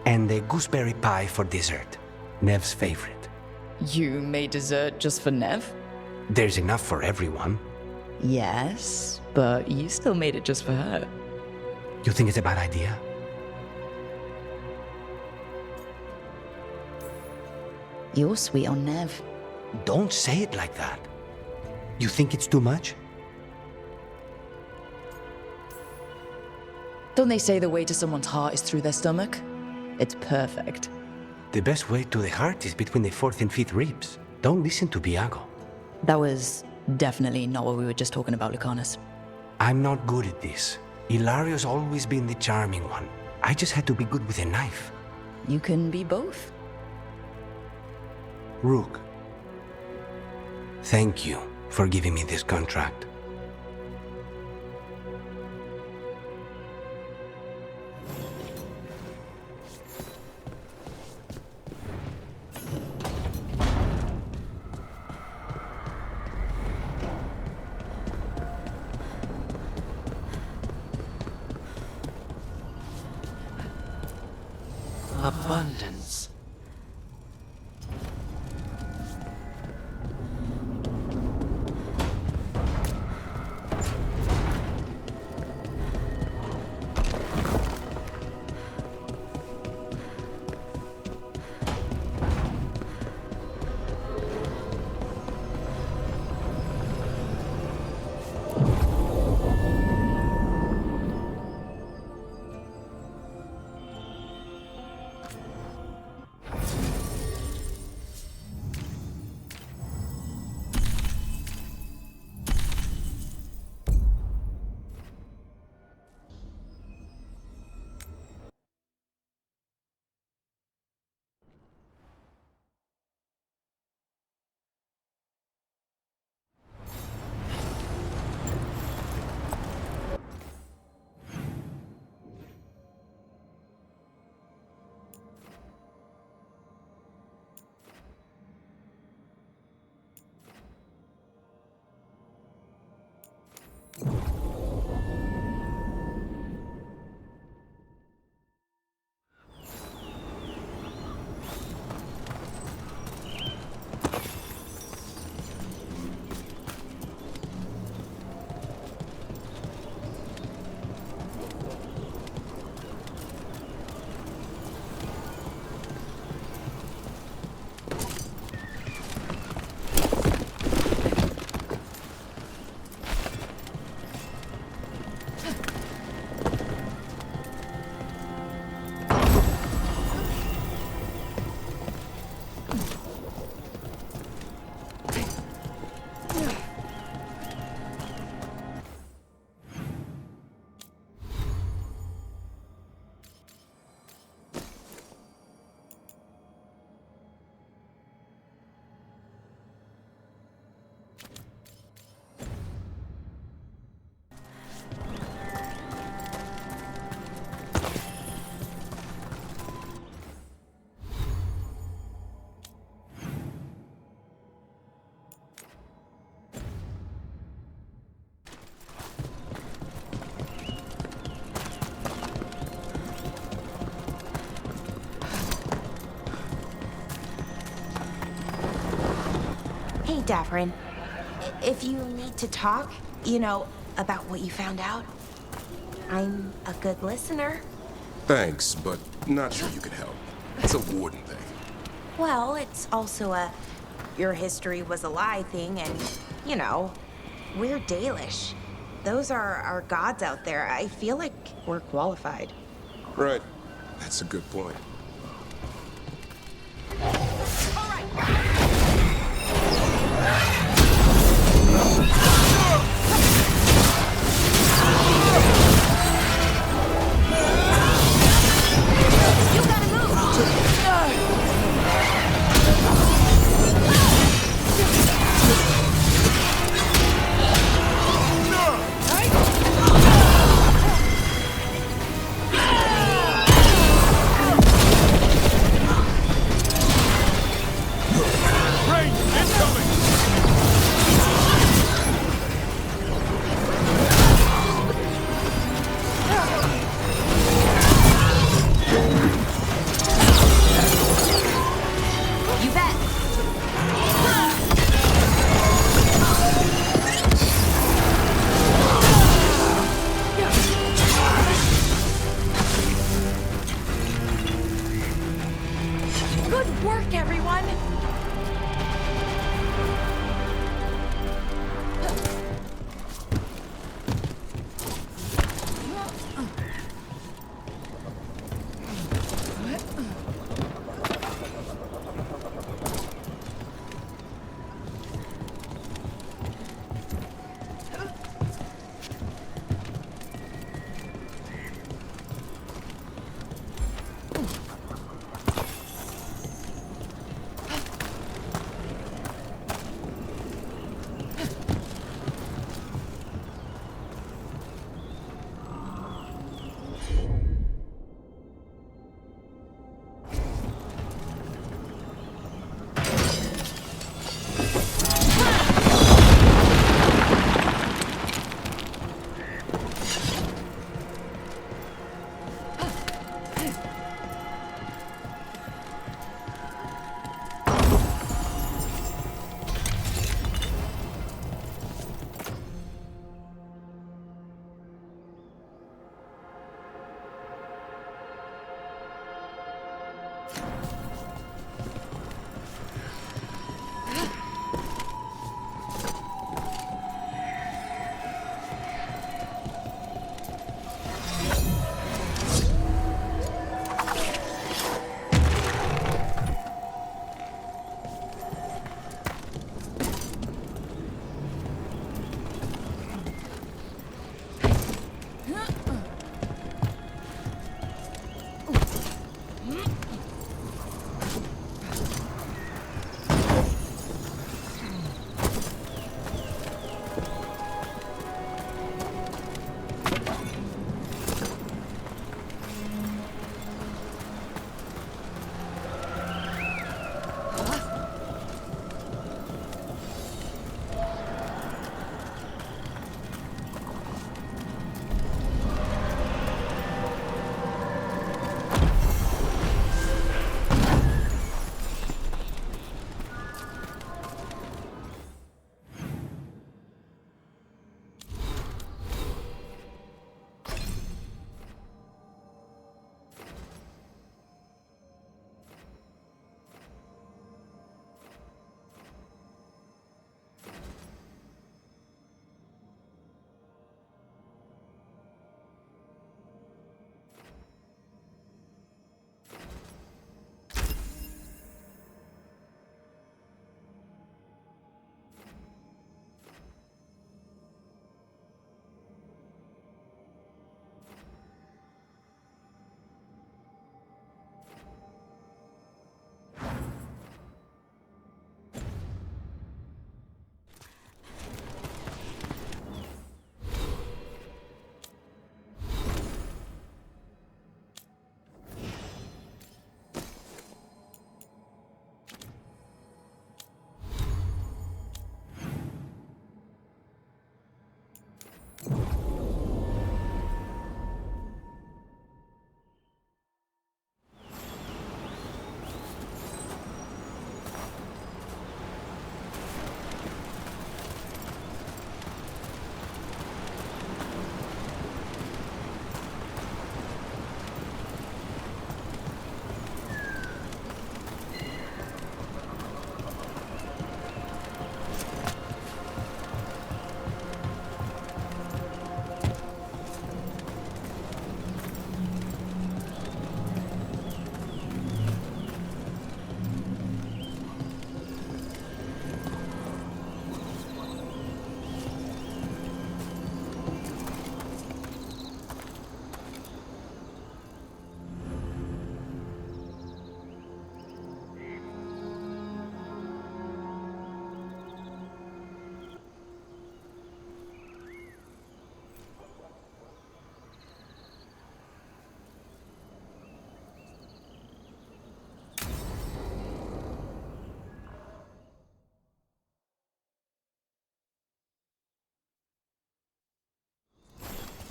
And a gooseberry pie for dessert. Nev's favorite. You made dessert just for Nev? There's enough for everyone. Yes, but you still made it just for her. You think it's a bad idea? You're sweet on Nev. Don't say it like that. You think it's too much? Don't they say the way to someone's heart is through their stomach? It's perfect. The best way to the heart is between the 4th and 5th ribs. Don't listen to Biago. That was definitely not what we were just talking about, Lucanus. I'm not good at this. Hilario's always been the charming one. I just had to be good with a knife. You can be both. Rook, thank you for giving me this contract. Abundance. Hey, Dapperin. If you need to talk, about what you found out. I'm a good listener. Thanks, but not sure you could help. It's a Warden thing. Well, it's also a your history was a lie thing, and, you know, we're Dalish. Those are our gods out there. I feel like we're qualified. Right. That's a good point. You gotta move!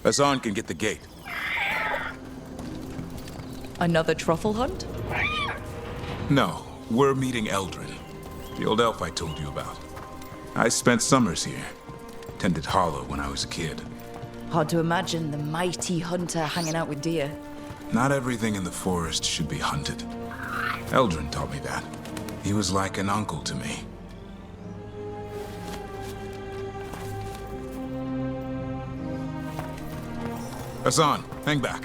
Hassan can get the gate. Another truffle hunt? No, we're meeting Eldrin, the old elf I told you about. I spent summers here. Tended Hollow when I was a kid. Hard to imagine the mighty hunter hanging out with deer. Not everything in the forest should be hunted. Eldrin taught me that. He was like an uncle to me. Hassan, hang back.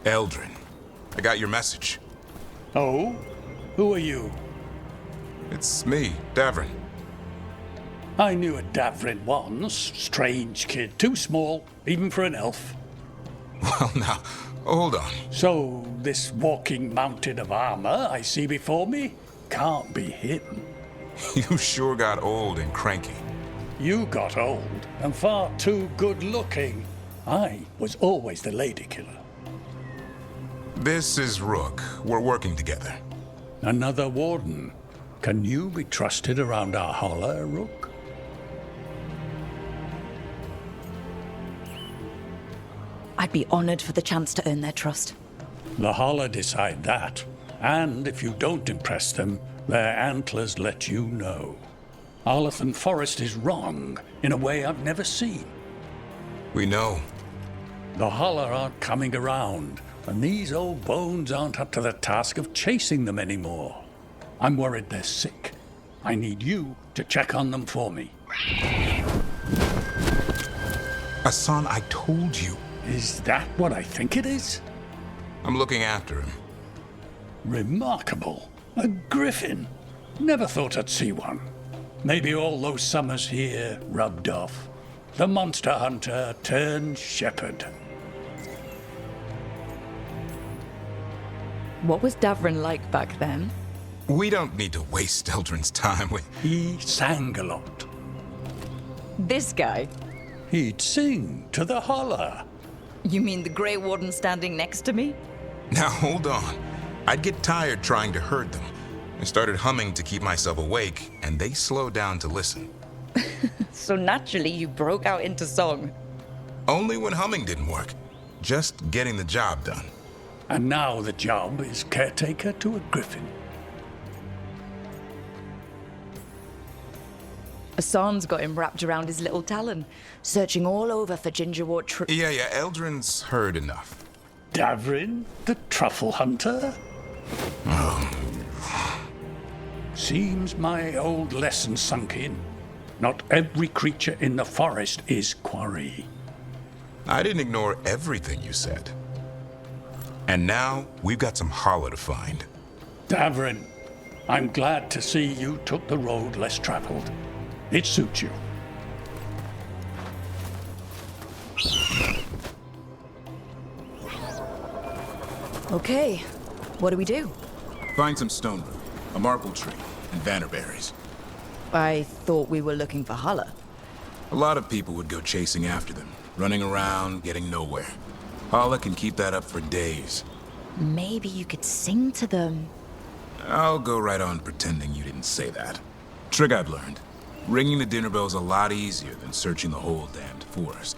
Eldrin, I got your message. Oh? Who are you? It's me, Davrin. I knew a Davrin once. Strange kid. Too small, even for an elf. Well, now, hold on. So, this walking mountain of armor I see before me can't be him. You sure got old and cranky. You got old and far too good looking. I was always the lady killer. This is Rook. We're working together. Another Warden. Can you be trusted around our holler, Rook? I'd be honored for the chance to earn their trust. The holler decide that. And if you don't impress them, their antlers let you know. Arlathan Forest is wrong in a way I've never seen. We know. The holler aren't coming around. And these old bones aren't up to the task of chasing them anymore. I'm worried they're sick. I need you to check on them for me. Hassan, I told you. Is that what I think it is? I'm looking after him. Remarkable. A griffin. Never thought I'd see one. Maybe all those summers here rubbed off. The monster hunter turned shepherd. What was Davrin like back then? We don't need to waste Eldrin's time with... He sang a lot. This guy? He'd sing to the holler. You mean the Grey Warden standing next to me? Now, hold on. I'd get tired trying to herd them. I started humming to keep myself awake, and they slowed down to listen. So naturally, you broke out into song. Only when humming didn't work. Just getting the job done. And now the job is caretaker to a griffin. Hassan's got him wrapped around his little talon, searching all over for gingerwort Yeah, Eldrin's heard enough. Davrin, the truffle hunter? Oh. Seems my old lesson sunk in. Not every creature in the forest is quarry. I didn't ignore everything you said. And now, we've got some holler to find. Davrin, I'm glad to see you took the road less traveled. It suits you. Okay, what do we do? Find some stone root, a marble tree, and vannerberries. I thought we were looking for Hala. A lot of people would go chasing after them, running around, getting nowhere. Hala can keep that up for days. Maybe you could sing to them. I'll go right on pretending you didn't say that. Trick I've learned. Ringing the dinner bell's a lot easier than searching the whole damned forest.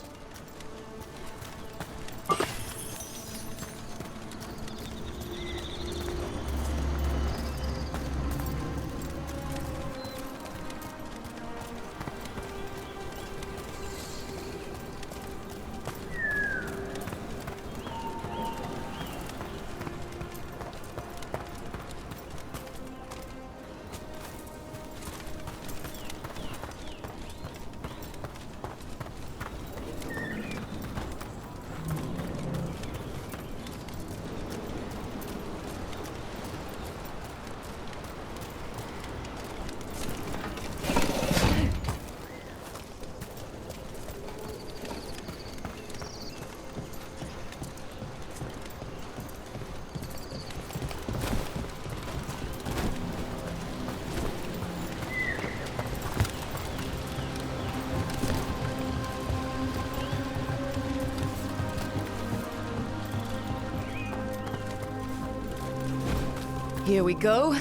Here we go.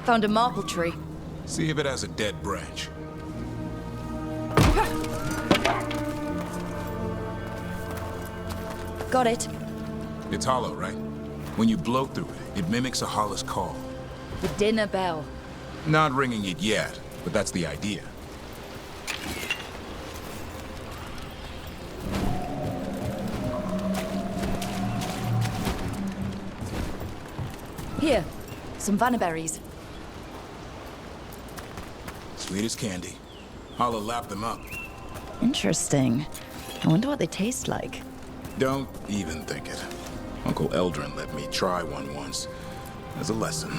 Found a maple tree. See if it has a dead branch. Got it. It's hollow, right? When you blow through it, it mimics a hollow's call. The dinner bell. Not ringing it yet, but that's the idea. Here, some vannaberries. Sweet as candy. Holla lapped them up. Interesting. I wonder what they taste like. Don't even think it. Uncle Eldrin let me try one once. As a lesson.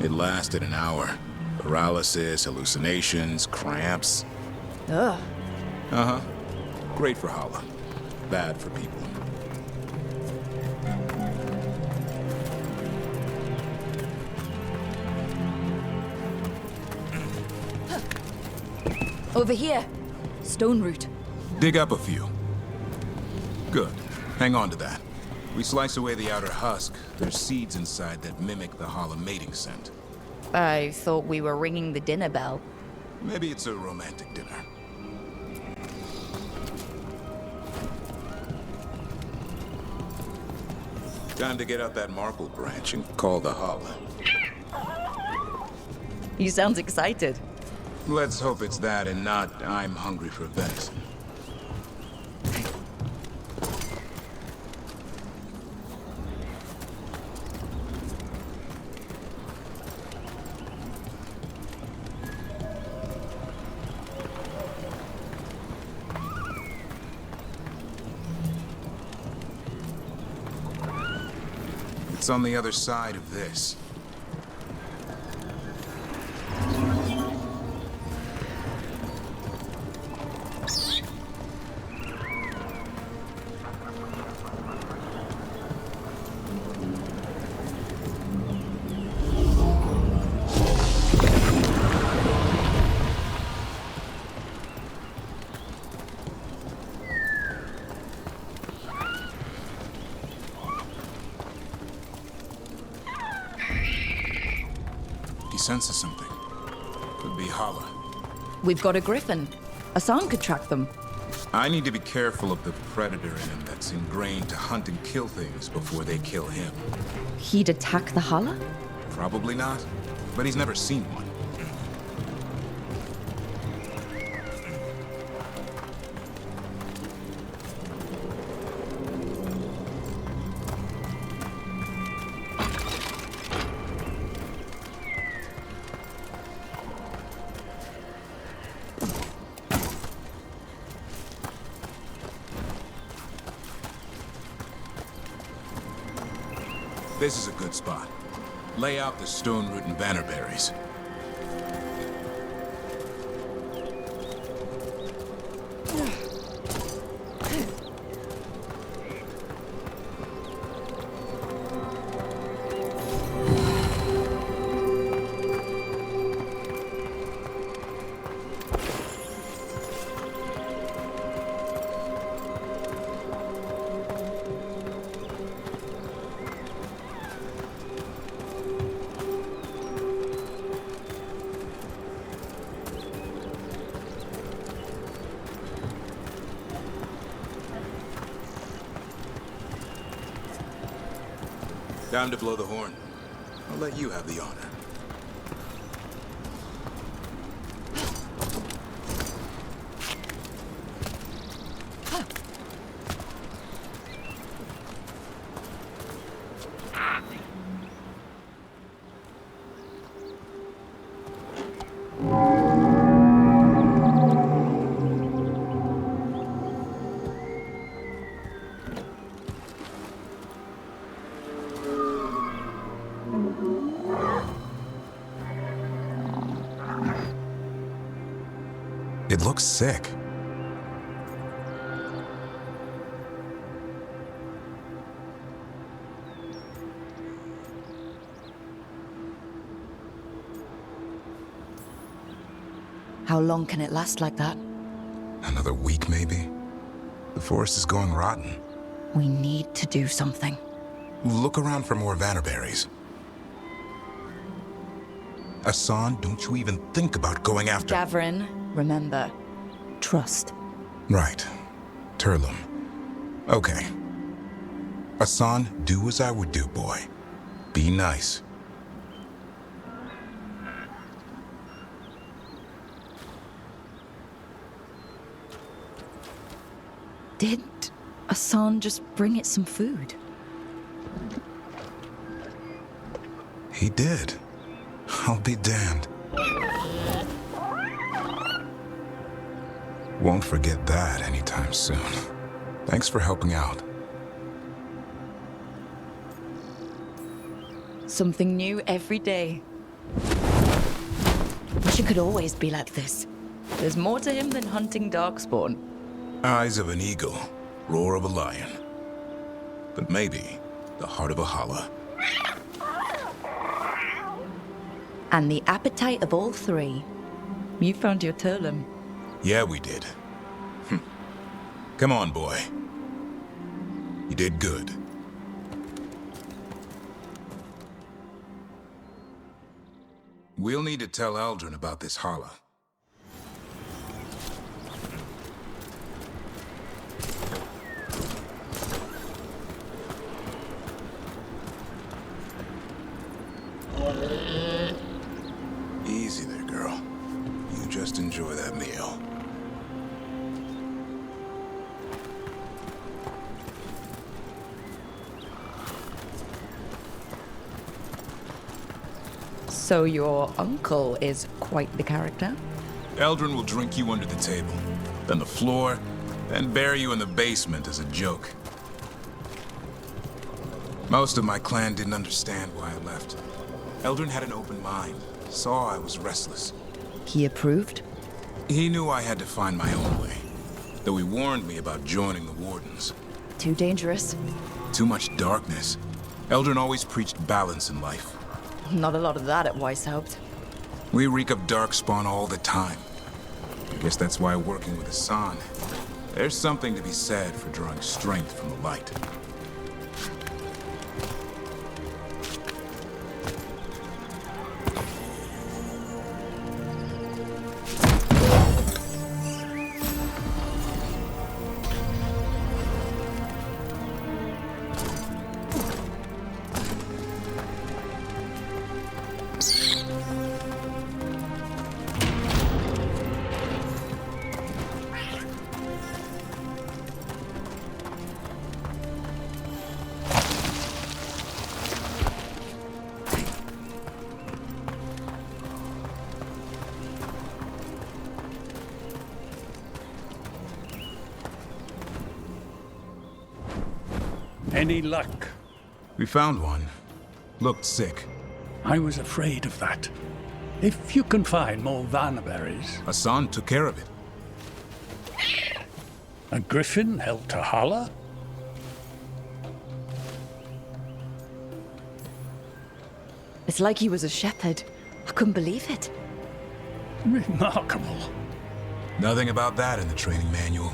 It lasted an hour. Paralysis, hallucinations, cramps. Ugh. Uh-huh. Great for Holla. Bad for people. Over here. Stone root. Dig up a few. Good. Hang on to that. We slice away the outer husk. There's seeds inside that mimic the Holla mating scent. I thought we were ringing the dinner bell. Maybe it's a romantic dinner. Time to get out that marble branch and call the Holla. You sound excited. Let's hope it's that and not I'm hungry for venison. It's on the other side of this. He senses something. Could be Holla. We've got a griffin. Asan could track them. I need to be careful of the predator in him that's ingrained to hunt and kill things before they kill him. He'd attack the Holla? Probably not, but he's never seen one. This is a good spot. Lay out the stone root and bannerberries. Time to blow the horn. I'll let you have the honor. It looks sick. How long can it last like that? Another week, maybe? The forest is going rotten. We need to do something. Look around for more vannerberries. Asan, don't you even think about going after... Gavrin, remember, trust. Right. Turlum. Okay. Asan, do as I would do, boy. Be nice. Did Asan just bring it some food? He did. I'll be damned. Won't forget that anytime soon. Thanks for helping out. Something new every day. Wish it could always be like this. There's more to him than hunting darkspawn. Eyes of an eagle, roar of a lion. But maybe the heart of a holla. And the appetite of all three. You found your Turlum. Yeah, we did. Come on, boy. You did good. We'll need to tell Eldrin about this holla. Easy there, girl. You just enjoy that meal. So your uncle is quite the character? Eldrin will drink you under the table, then the floor, then bury you in the basement as a joke. Most of my clan didn't understand why I left. Eldrin had an open mind, saw I was restless. He approved? He knew I had to find my own way, though he warned me about joining the Wardens. Too dangerous? Too much darkness. Eldrin always preached balance in life. Not a lot of that at Weishaupt. We reek of darkspawn all the time. I guess that's why working with Asan, there's something to be said for drawing strength from the light. Any luck? We found one. Looked sick. I was afraid of that. If you can find more Vanaberries... Asan took care of it. A griffin held to holla? It's like he was a shepherd. I couldn't believe it. Remarkable. Nothing about that in the training manual.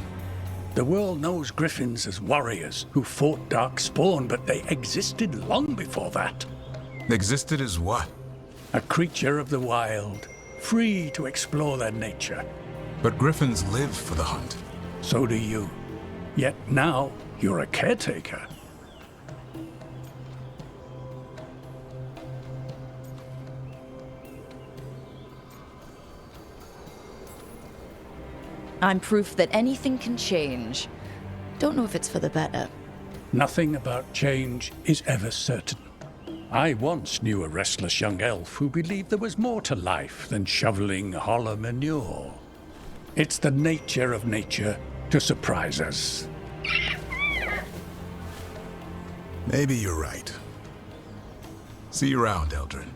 The world knows griffins as warriors who fought darkspawn, but they existed long before that. Existed as what? A creature of the wild, free to explore their nature. But griffins live for the hunt. So do you. Yet now, you're a caretaker. I'm proof that anything can change. Don't know if it's for the better. Nothing about change is ever certain. I once knew a restless young elf who believed there was more to life than shoveling hollow manure. It's the nature of nature to surprise us. Maybe you're right. See you around, Eldrin.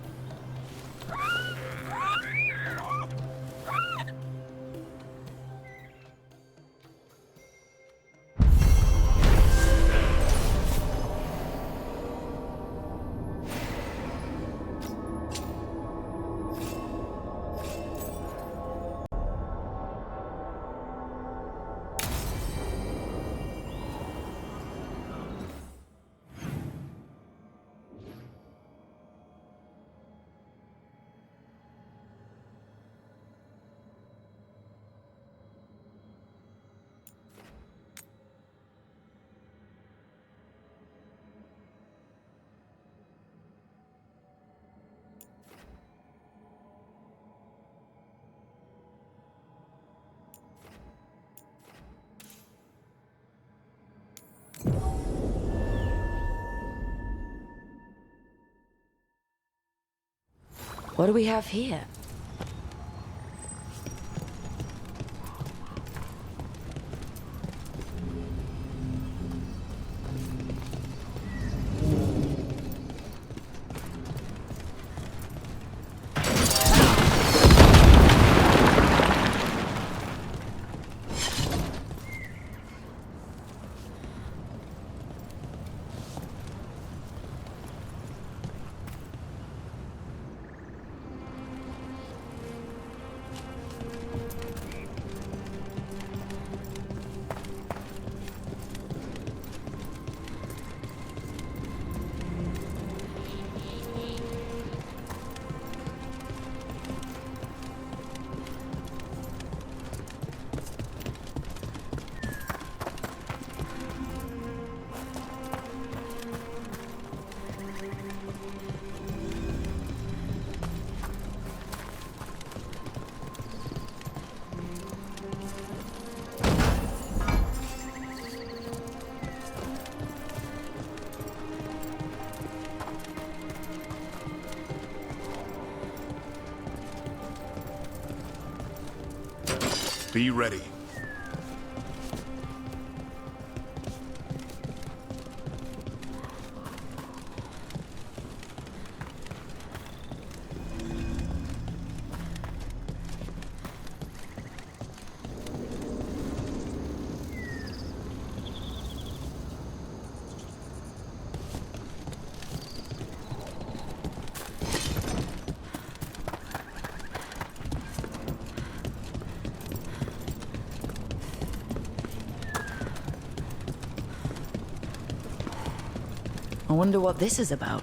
What do we have here? Be ready. I wonder what this is about.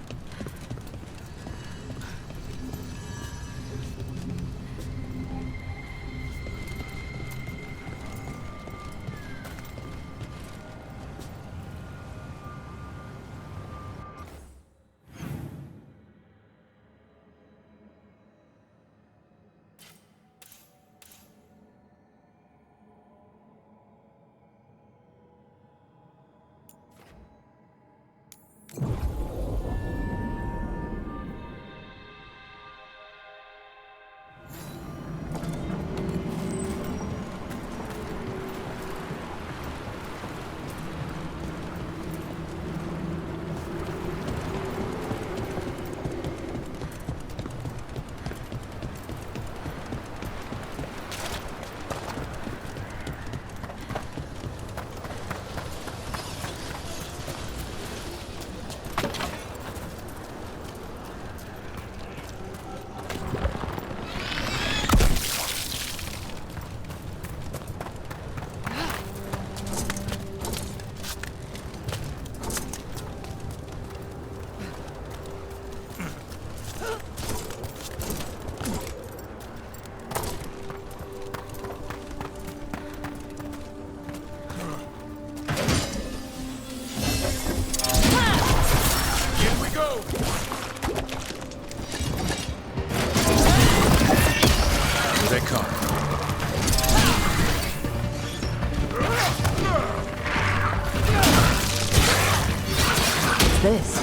This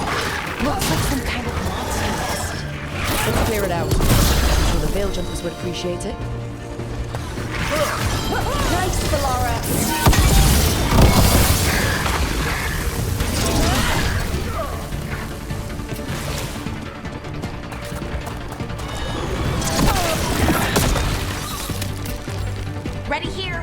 looks like some kind of Nazi nest. Let's clear it out. I'm sure the Veil Jumpers would appreciate it. Nice, Solara! Ready here.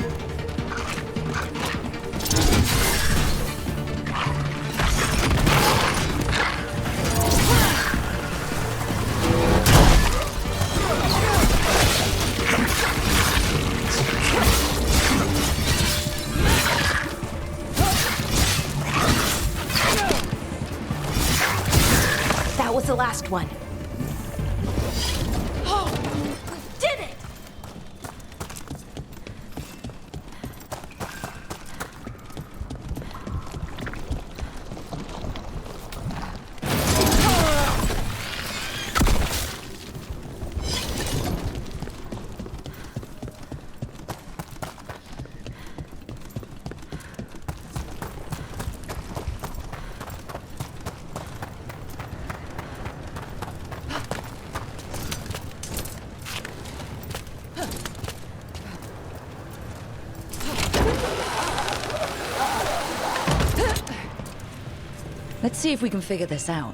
Let's see if we can figure this out.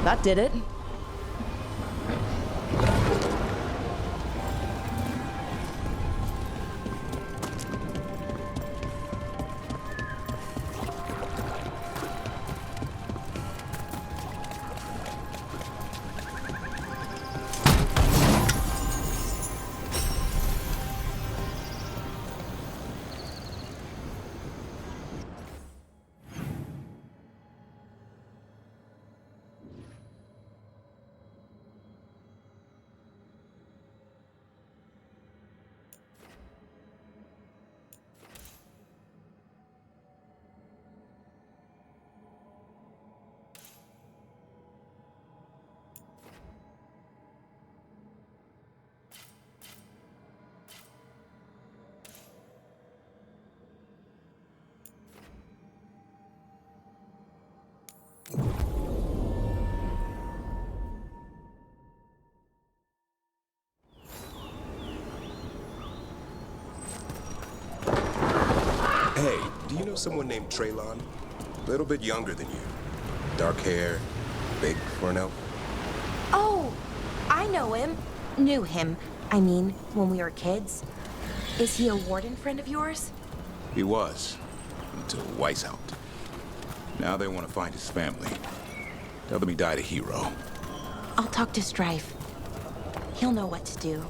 That did it. Hey, do you know someone named Traylon? A little bit younger than you. Dark hair, big for an elf. Oh, I know him. Knew him. I mean, when we were kids. Is he a Warden friend of yours? He was, until Weiss helped. Now they want to find his family. Tell them he died a hero. I'll talk to Strife. He'll know what to do.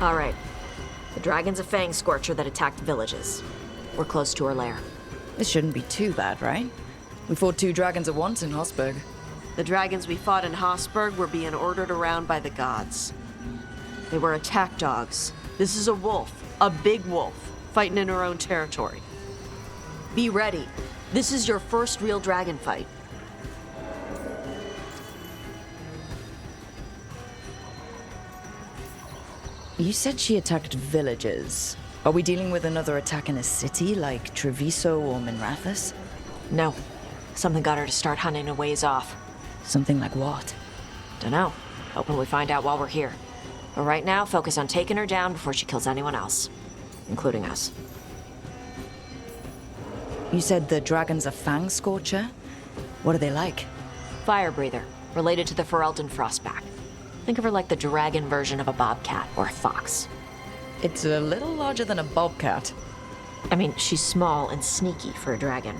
All right. The dragon's a fang scorcher that attacked villages. We're close to her lair. This shouldn't be too bad, right? We fought 2 dragons at once in Hossberg. The dragons we fought in Hossberg were being ordered around by the gods. They were attack dogs. This is a wolf, a big wolf, fighting in her own territory. Be ready. This is your first real dragon fight. You said she attacked villages. Are we dealing with another attack in a city like Treviso or Minrathous? No. Something got her to start hunting a ways off. Something like what? Dunno. Hoping we find out while we're here. But right now, focus on taking her down before she kills anyone else. Including us. You said the dragon's a fang scorcher? What are they like? Fire breather. Related to the Ferelden Frostback. Think of her like the dragon version of a bobcat or a fox. It's a little larger than a bobcat. I mean, she's small and sneaky for a dragon.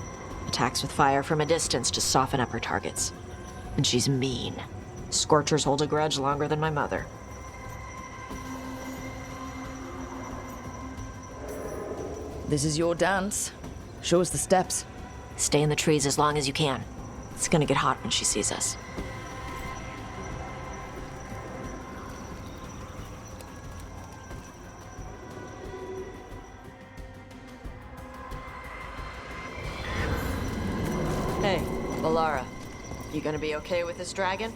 Attacks with fire from a distance to soften up her targets. And she's mean. Scorchers hold a grudge longer than my mother. This is your dance. Show us the steps. Stay in the trees as long as you can. It's gonna get hot when she sees us. You gonna be okay with this dragon?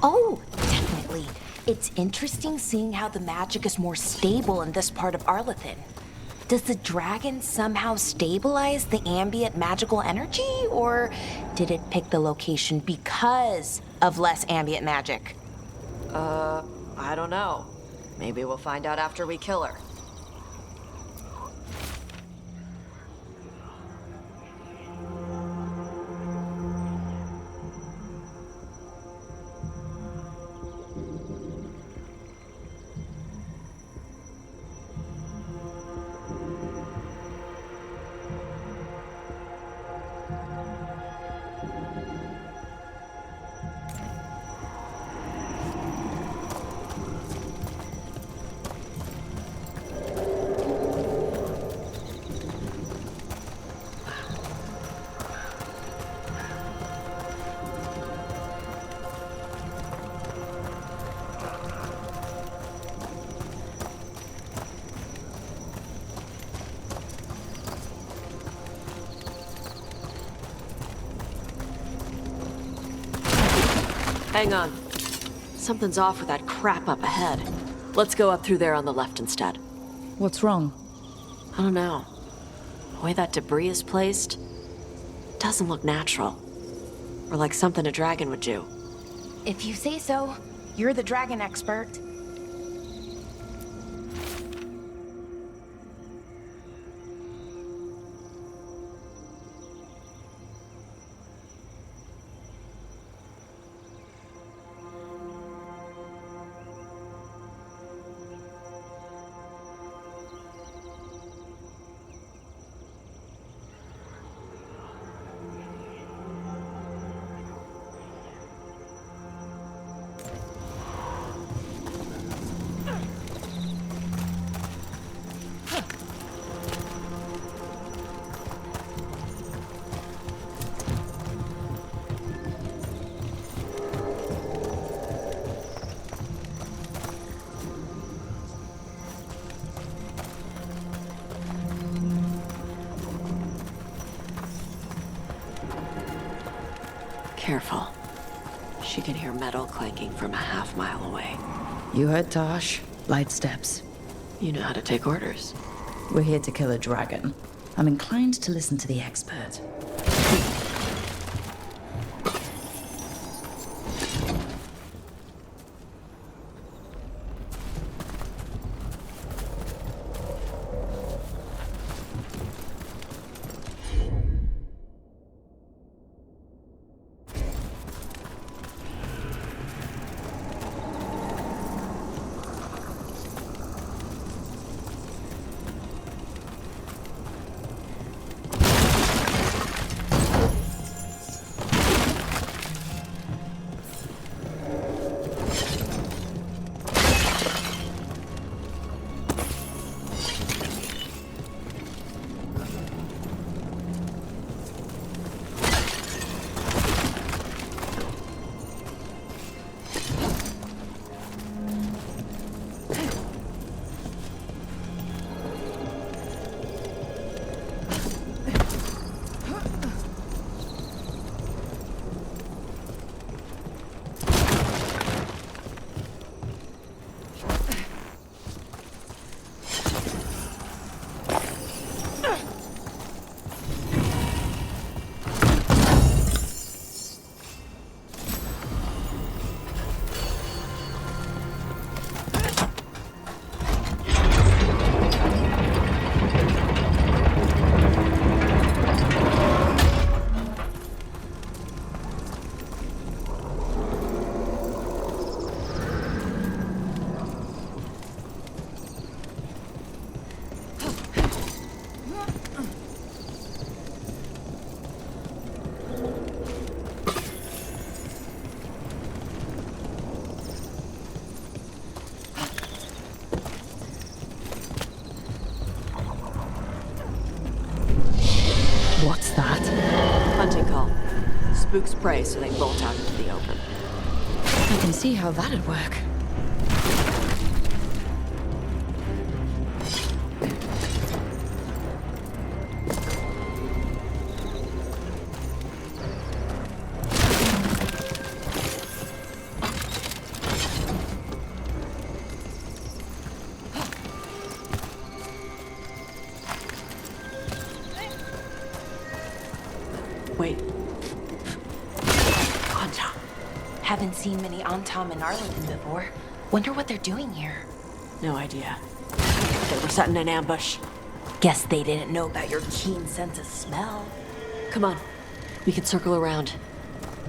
Oh, definitely. It's interesting seeing how the magic is more stable in this part of Arlethan. Does the dragon somehow stabilize the ambient magical energy, or did it pick the location because of less ambient magic? I don't know. Maybe we'll find out after we kill her. Hang on. Something's off with that crap up ahead. Let's go up through there on the left instead. What's wrong? I don't know. The way that debris is placed doesn't look natural. Or like something a dragon would do. If you say so, you're the dragon expert. Careful. She can hear metal clanking from a half-mile away. You heard Tosh. Light steps. You know how to take orders. We're here to kill a dragon. I'm inclined to listen to the expert. What's that? Hunting call. Spooks prey, so they bolt out into the open. I can see how that'd work. Haven't seen many Antom in Arlington before. Wonder what they're doing here. No idea. They were setting an ambush. Guess they didn't know about your keen sense of smell. Come on. We can circle around.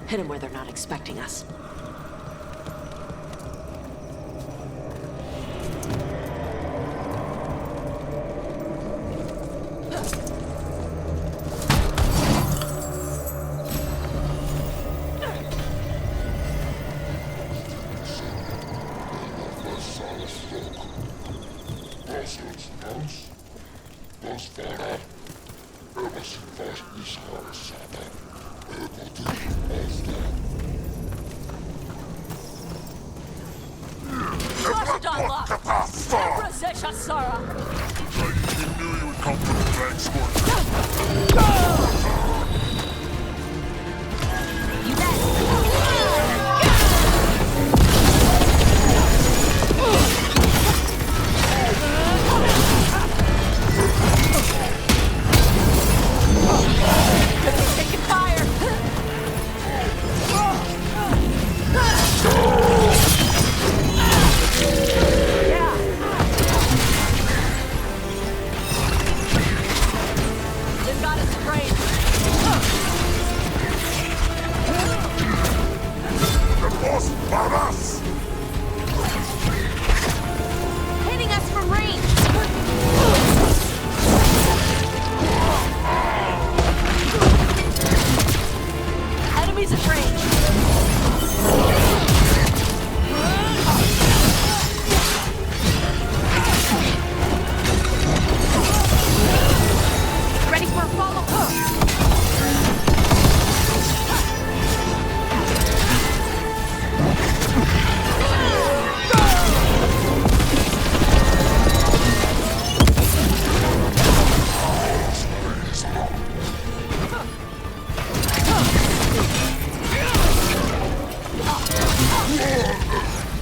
Hit them where they're not expecting us.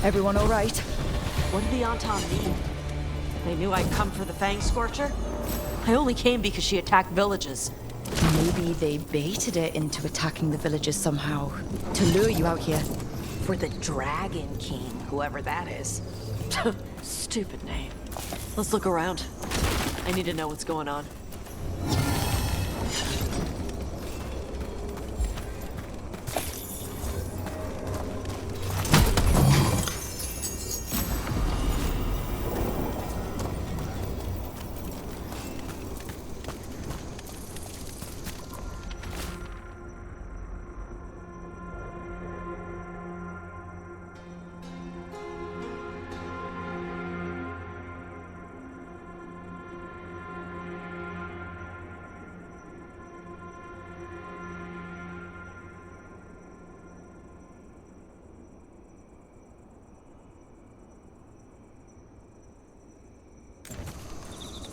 Everyone all right? What did the Antom mean? They knew I'd come for the Fang Scorcher? I only came because she attacked villages. Maybe they baited it into attacking the villagers somehow, to lure you out here. For the Dragon King, whoever that is. Stupid name. Let's look around. I need to know what's going on.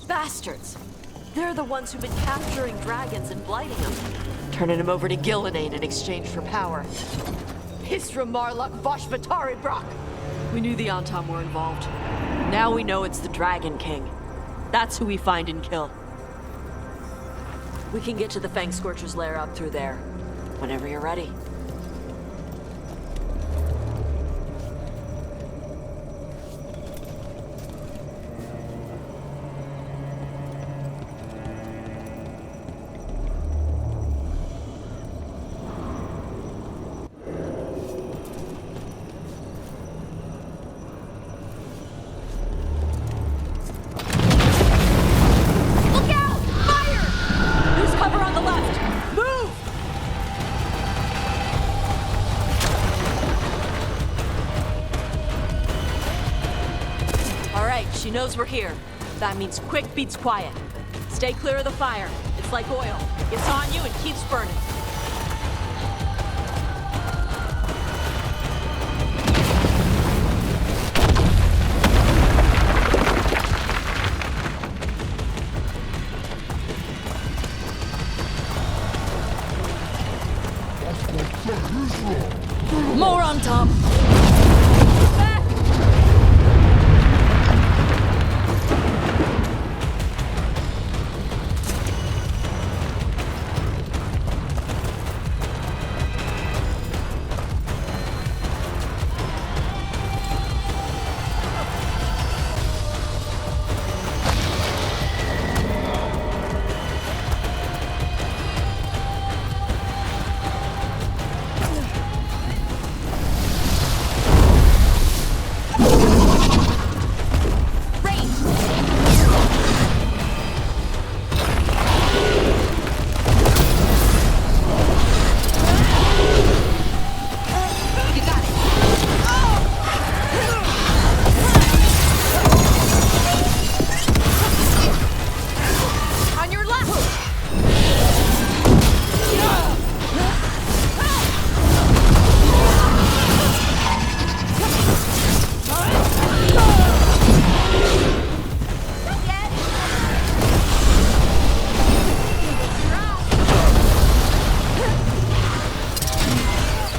Bastards! They're the ones who've been capturing dragons and blighting them. Turning them over to Gillenade in exchange for power. Hisra Marluk Voshvatari Brock! We knew the Antom were involved. Now we know it's the Dragon King. That's who we find and kill. We can get to the Fang Scorcher's lair out through there. Whenever you're ready. She knows we're here. That means quick beats quiet. Stay clear of the fire. It's like oil. It's on you and keeps burning. More on top!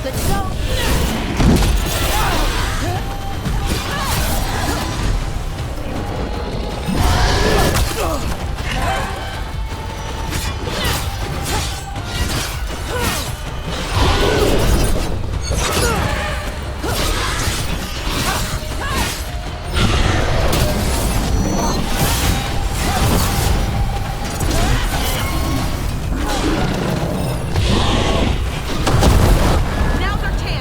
Good to go. Now's our chance.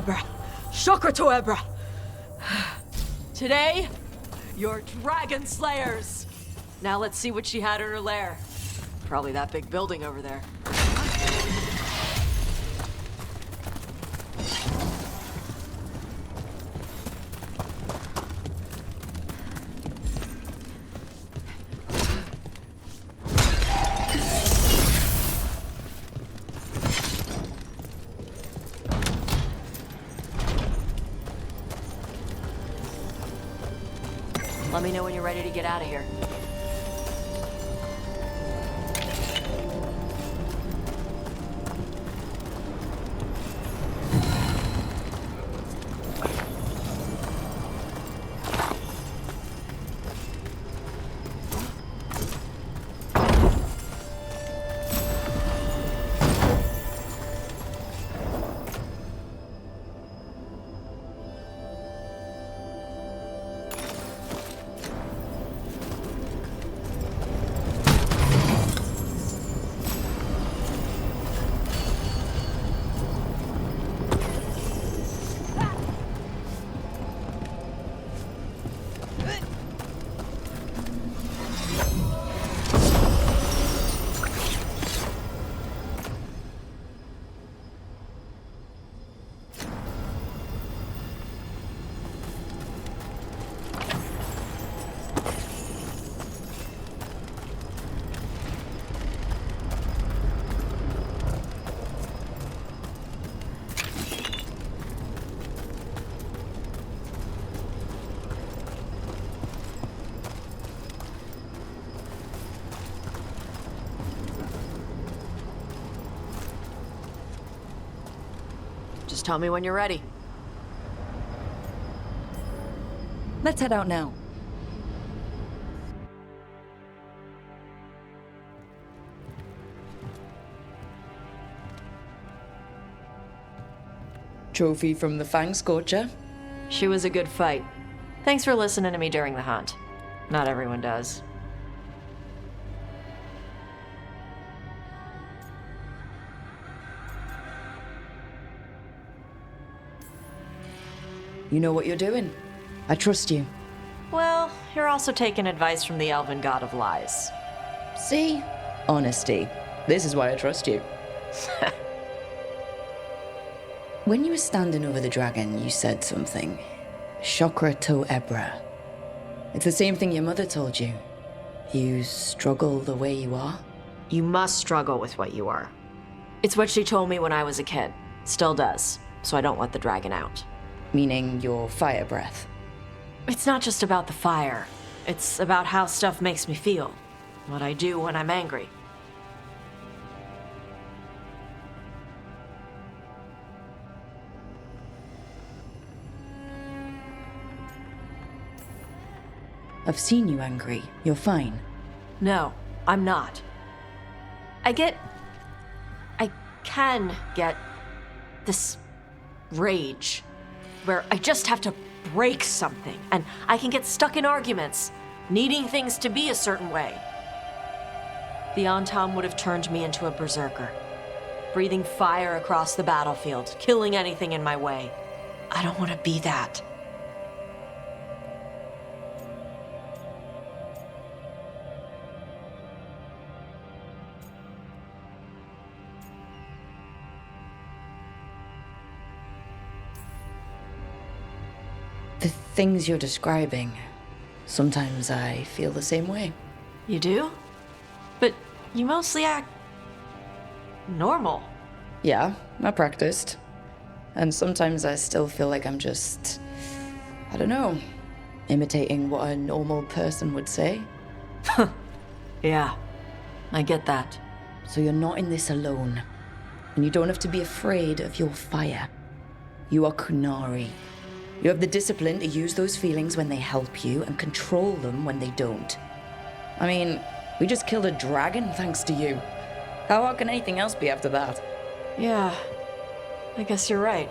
Ebra. Shokra to Ebra. Today, you're dragon slayers. Now let's see what she had in her lair. Probably that big building over there. Let me know when you're ready to get out of here. Just tell me when you're ready. Let's head out now. Trophy from the Fang Scorcher. She was a good fight. Thanks for listening to me during the hunt. Not everyone does. You know what you're doing. I trust you. Well, you're also taking advice from the elven god of lies. See? Honesty. This is why I trust you. When you were standing over the dragon, you said something. Shokra to Ebra. It's the same thing your mother told you. You struggle the way you are. You must struggle with what you are. It's what she told me when I was a kid. Still does, so I don't let the dragon out. Meaning your fire breath. It's not just about the fire. It's about how stuff makes me feel. What I do when I'm angry. I've seen you angry. You're fine. No, I'm not. I can get this rage where I just have to break something, and I can get stuck in arguments, needing things to be a certain way. The Antam would have turned me into a berserker, breathing fire across the battlefield, killing anything in my way. I don't want to be that. The things you're describing, sometimes I feel the same way. You do? But you mostly act normal. Yeah, I practiced. And sometimes I still feel like I'm just, I don't know, imitating what a normal person would say. Yeah, I get that. So you're not in this alone. And you don't have to be afraid of your fire. You are Kunari. You have the discipline to use those feelings when they help you and control them when they don't. I mean, we just killed a dragon thanks to you. How hard can anything else be after that? Yeah, I guess you're right.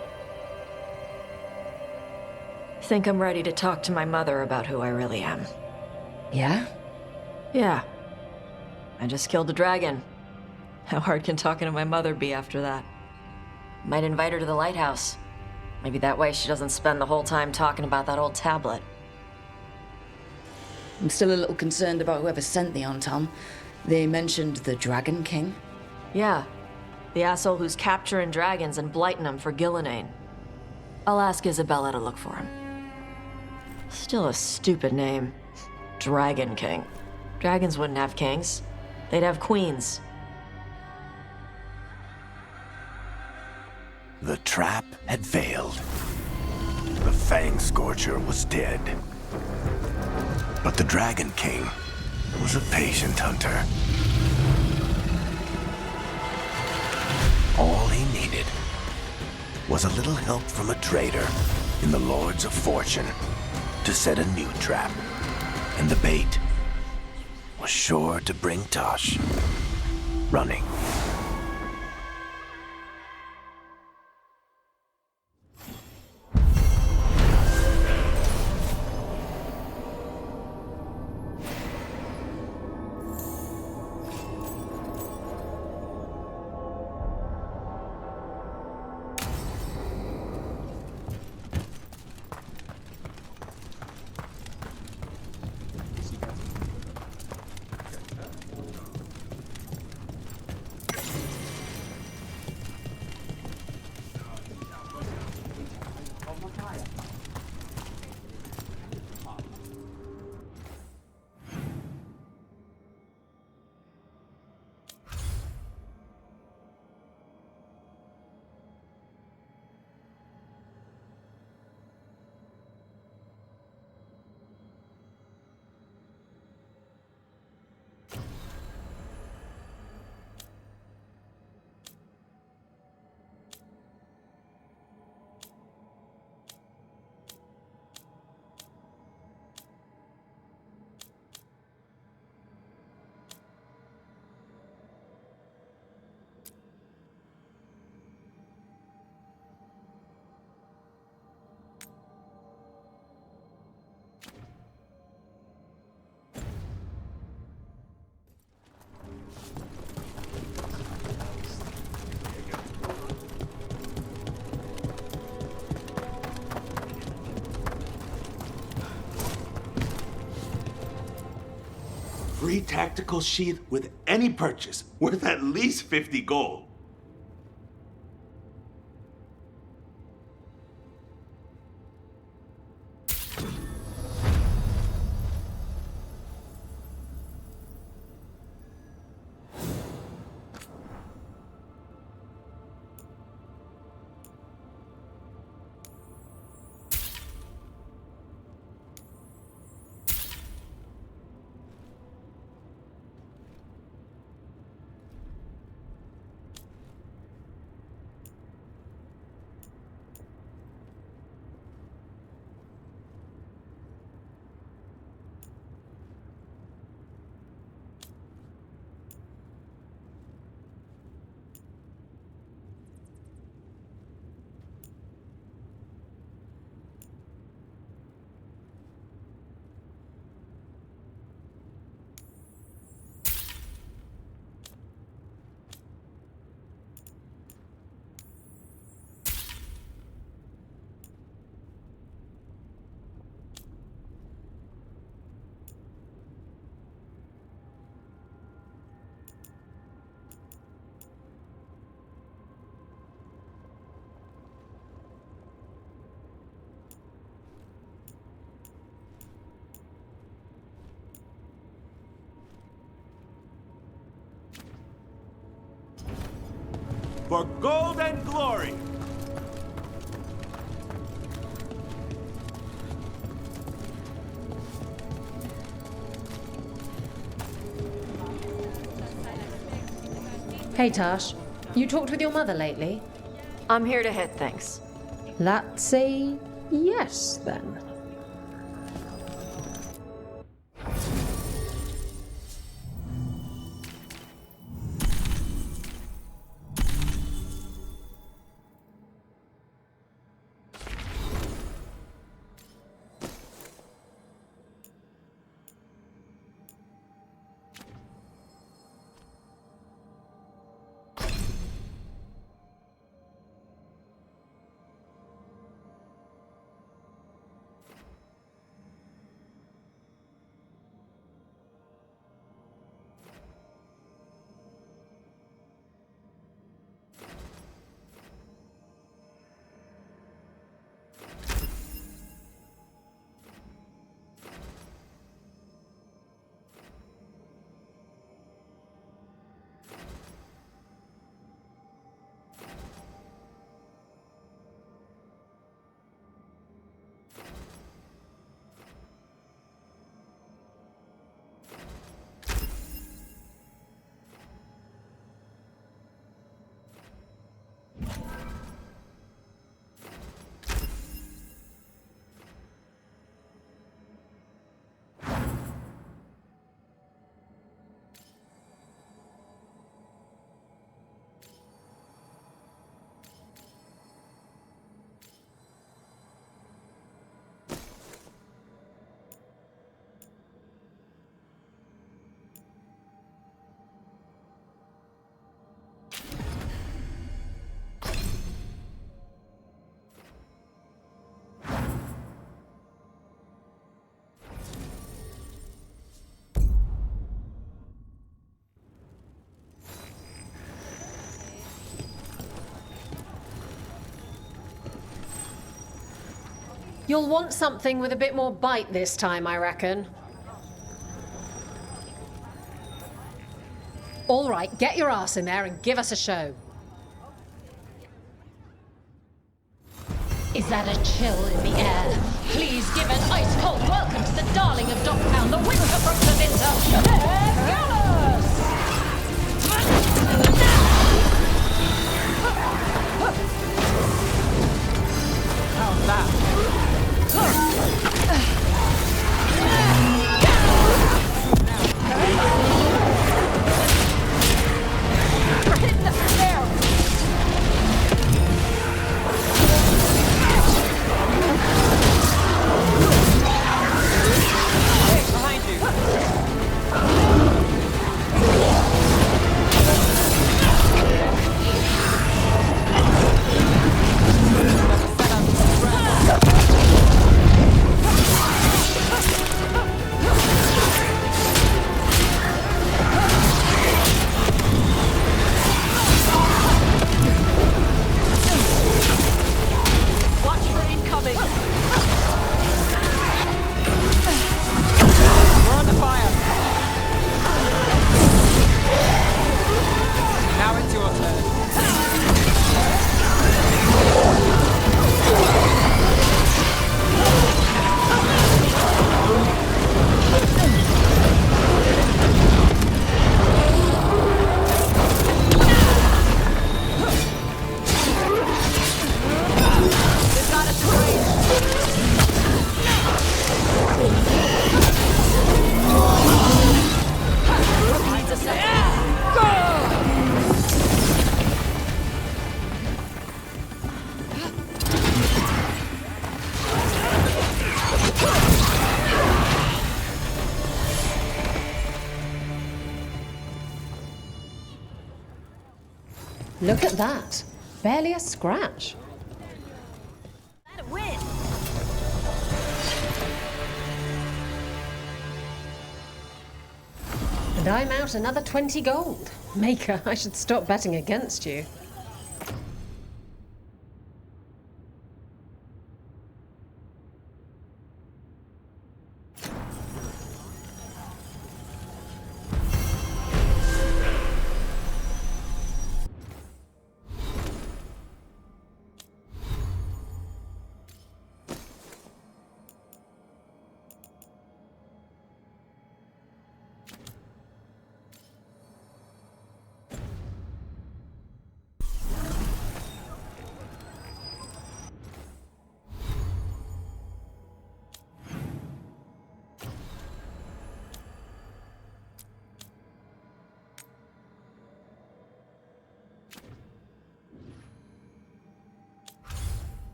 I think I'm ready to talk to my mother about who I really am. Yeah? Yeah. I just killed a dragon. How hard can talking to my mother be after that? Might invite her to the lighthouse. Maybe that way she doesn't spend the whole time talking about that old tablet. I'm still a little concerned about whoever sent the Tom. They mentioned the Dragon King. Yeah, the asshole who's capturing dragons and blighting them for Gillinane. I'll ask Isabella to look for him. Still a stupid name. Dragon King. Dragons wouldn't have kings. They'd have queens. The trap had failed. The Fang Scorcher was dead. But the Dragon King was a patient hunter. All he needed was a little help from a trader in the Lords of Fortune to set a new trap. And the bait was sure to bring Tosh running. Free tactical sheath with any purchase, worth at least 50 gold. For gold and glory! Hey Tash, you talked with your mother lately? I'm here to hit things. That's a yes, then. You'll want something with a bit more bite this time, I reckon. All right, get your ass in there and give us a show. Is that a chill in the air? Please give an ice-cold welcome to the darling of Dogtown, the winter from Tevinter, Veilguard! How's that? We're hitting the snare! Hey, behind you! Watch for incoming! We're under fire! Now it's your turn. They've got us free! Needs a second. Look at that. Barely a scratch. Win. And I'm out another 20 gold. Maker, I should stop betting against you.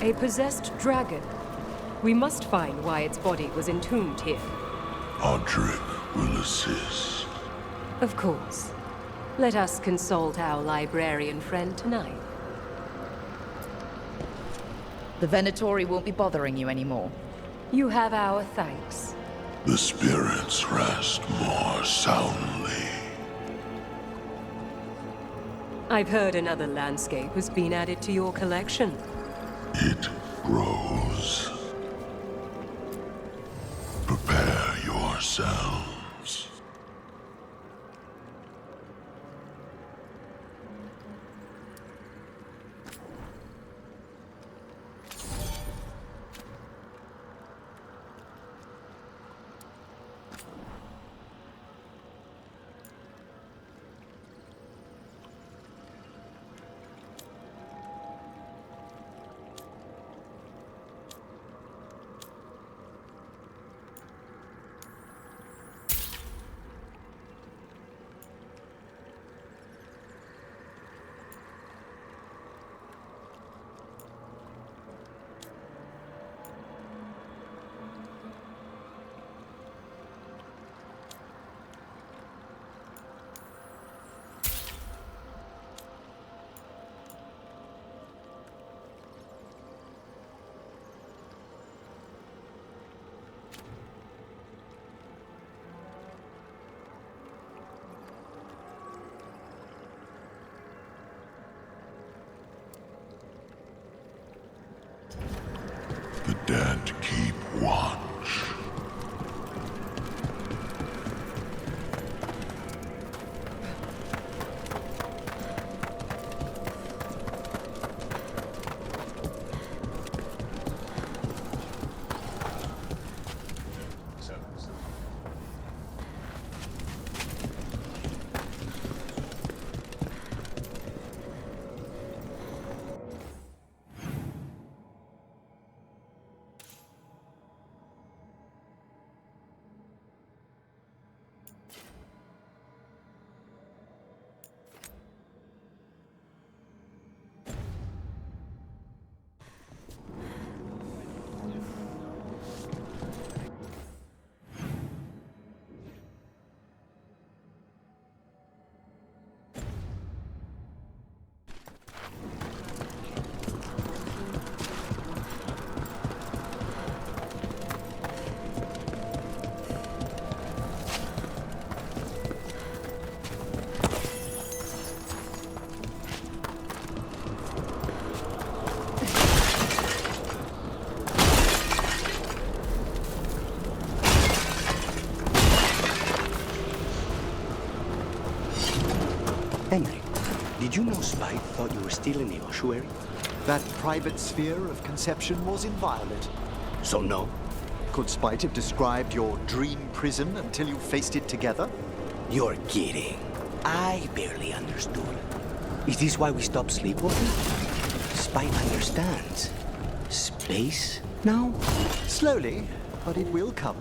A possessed dragon. We must find why its body was entombed here. Audric will assist. Of course. Let us consult our librarian friend tonight. The Venatori won't be bothering you anymore. You have our thanks. The spirits rest more soundly. I've heard another landscape has been added to your collection. It grows. Prepare yourselves. dead keep watch. Henry, did you know Spite thought you were still in the ossuary? That private sphere of conception was inviolate. So no? Could Spite have described your dream prison until you faced it together? You're kidding. I barely understood. Is this why we stopped sleepwalking? Spite understands. Space now? Slowly, but it will come.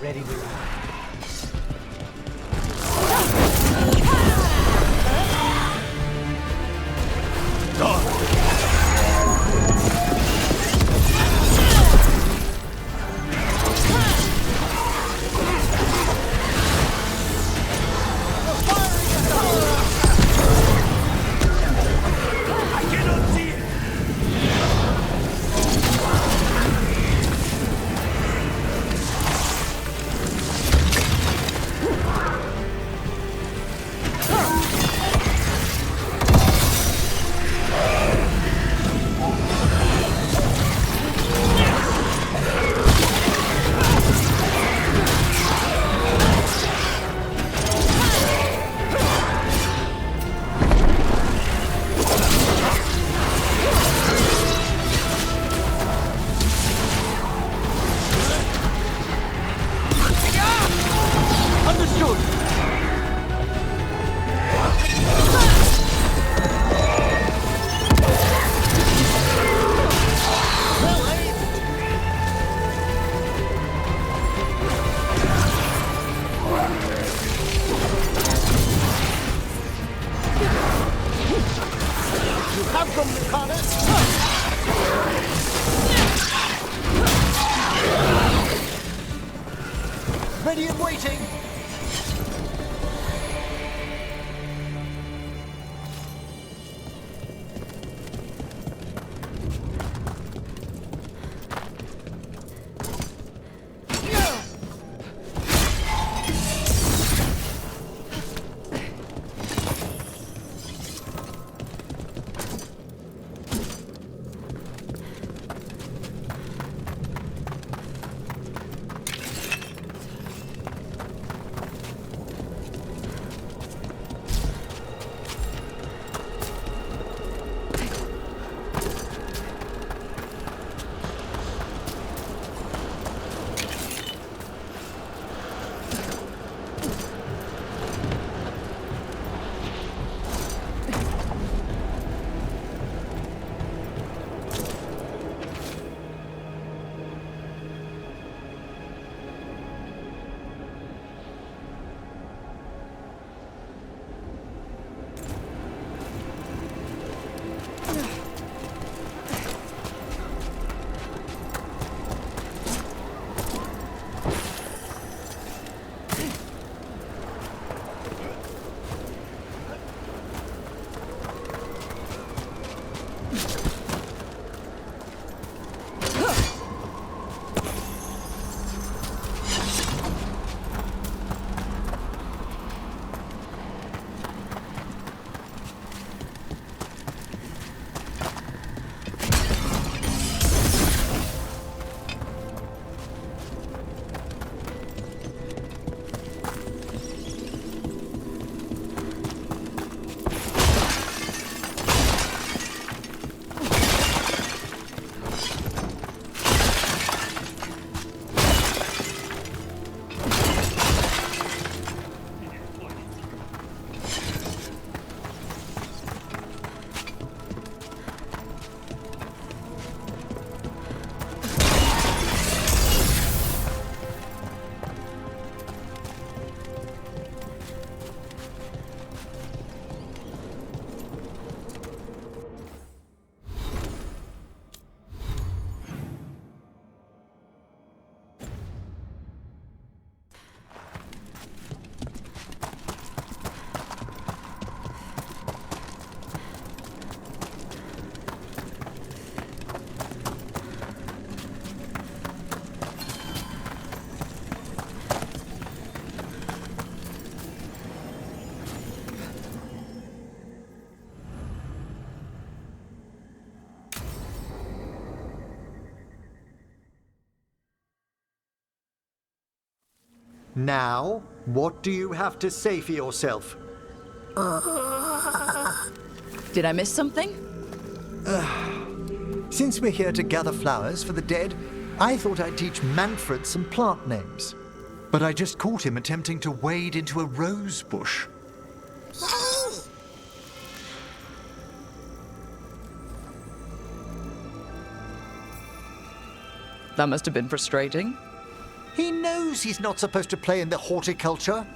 Ready to ride. Done. have them, Lucanus! Ready and waiting! Now, what do you have to say for yourself? Did I miss something? Since we're here to gather flowers for the dead, I thought I'd teach Manfred some plant names. But I just caught him attempting to wade into a rose bush. That must have been frustrating. He knows he's not supposed to play in the horticulture.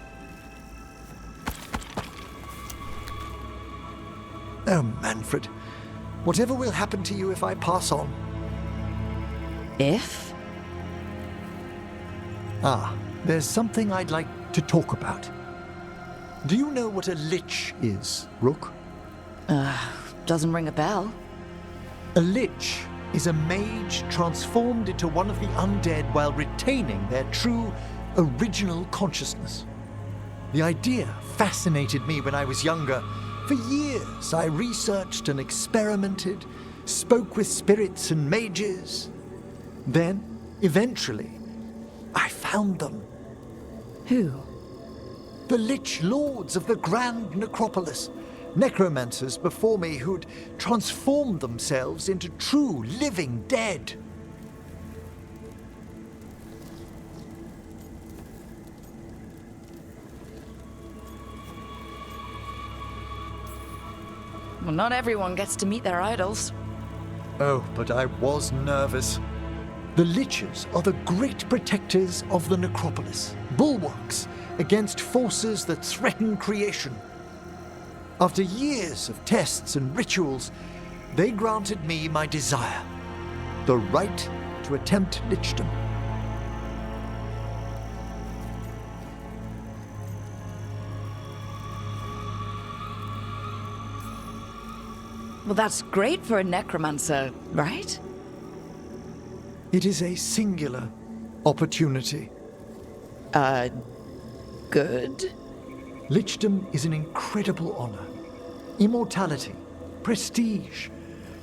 Oh, Manfred. Whatever will happen to you if I pass on? If? There's something I'd like to talk about. Do you know what a lich is, Rook? Doesn't ring a bell. A lich is a mage transformed into one of the undead while retaining their true, original consciousness. The idea fascinated me when I was younger. For years, I researched and experimented, spoke with spirits and mages. Then, eventually, I found them. Who? The Lich Lords of the Grand Necropolis. Necromancers before me who'd transformed themselves into true living dead. Well, not everyone gets to meet their idols. Oh, but I was nervous. The Liches are the great protectors of the Necropolis, bulwarks against forces that threaten creation. After years of tests and rituals, They granted me my desire, the right to attempt lichdom. Well, that's great for a necromancer, right? It is a singular opportunity. Good? Lichdom is an incredible honor. Immortality, prestige,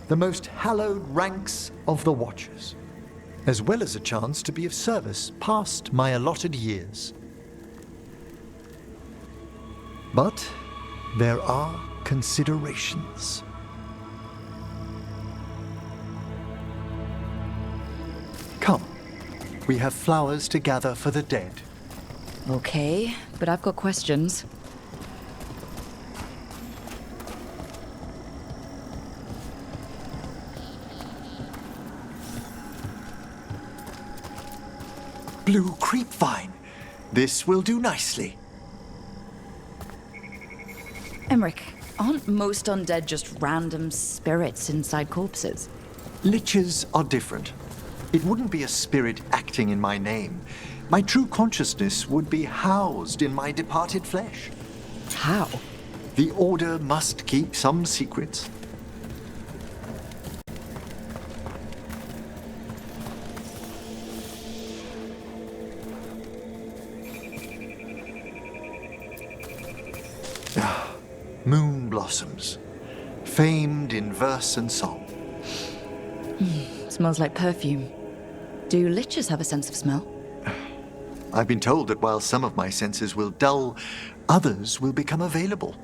the most hallowed ranks of the Watchers, as well as a chance to be of service past my allotted years. But there are considerations. Come, we have flowers to gather for the dead. Okay, but I've got questions. Blue creepvine. This will do nicely. Emmerich, aren't most undead just random spirits inside corpses? Liches are different. It wouldn't be a spirit acting in my name. My true consciousness would be housed in my departed flesh. How? The Order must keep some secrets. Moon blossoms, famed in verse and song. Smells like perfume. Do liches have a sense of smell? I've been told that while some of my senses will dull, others will become available.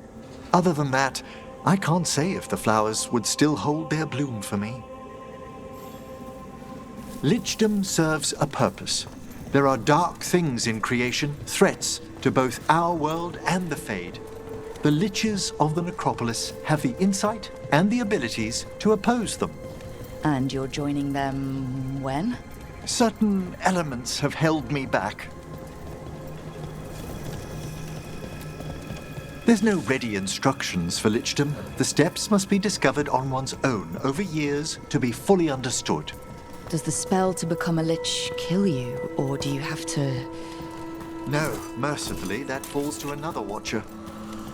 Other than that, I can't say if the flowers would still hold their bloom for me. Lichdom serves a purpose. There are dark things in creation, threats to both our world and the Fade. The Liches of the Necropolis have the insight and the abilities to oppose them. And you're joining them when? Certain elements have held me back. There's no ready instructions for lichdom. The steps must be discovered on one's own over years to be fully understood. Does the spell to become a lich kill you, or do you have to... No, mercifully, that falls to another Watcher.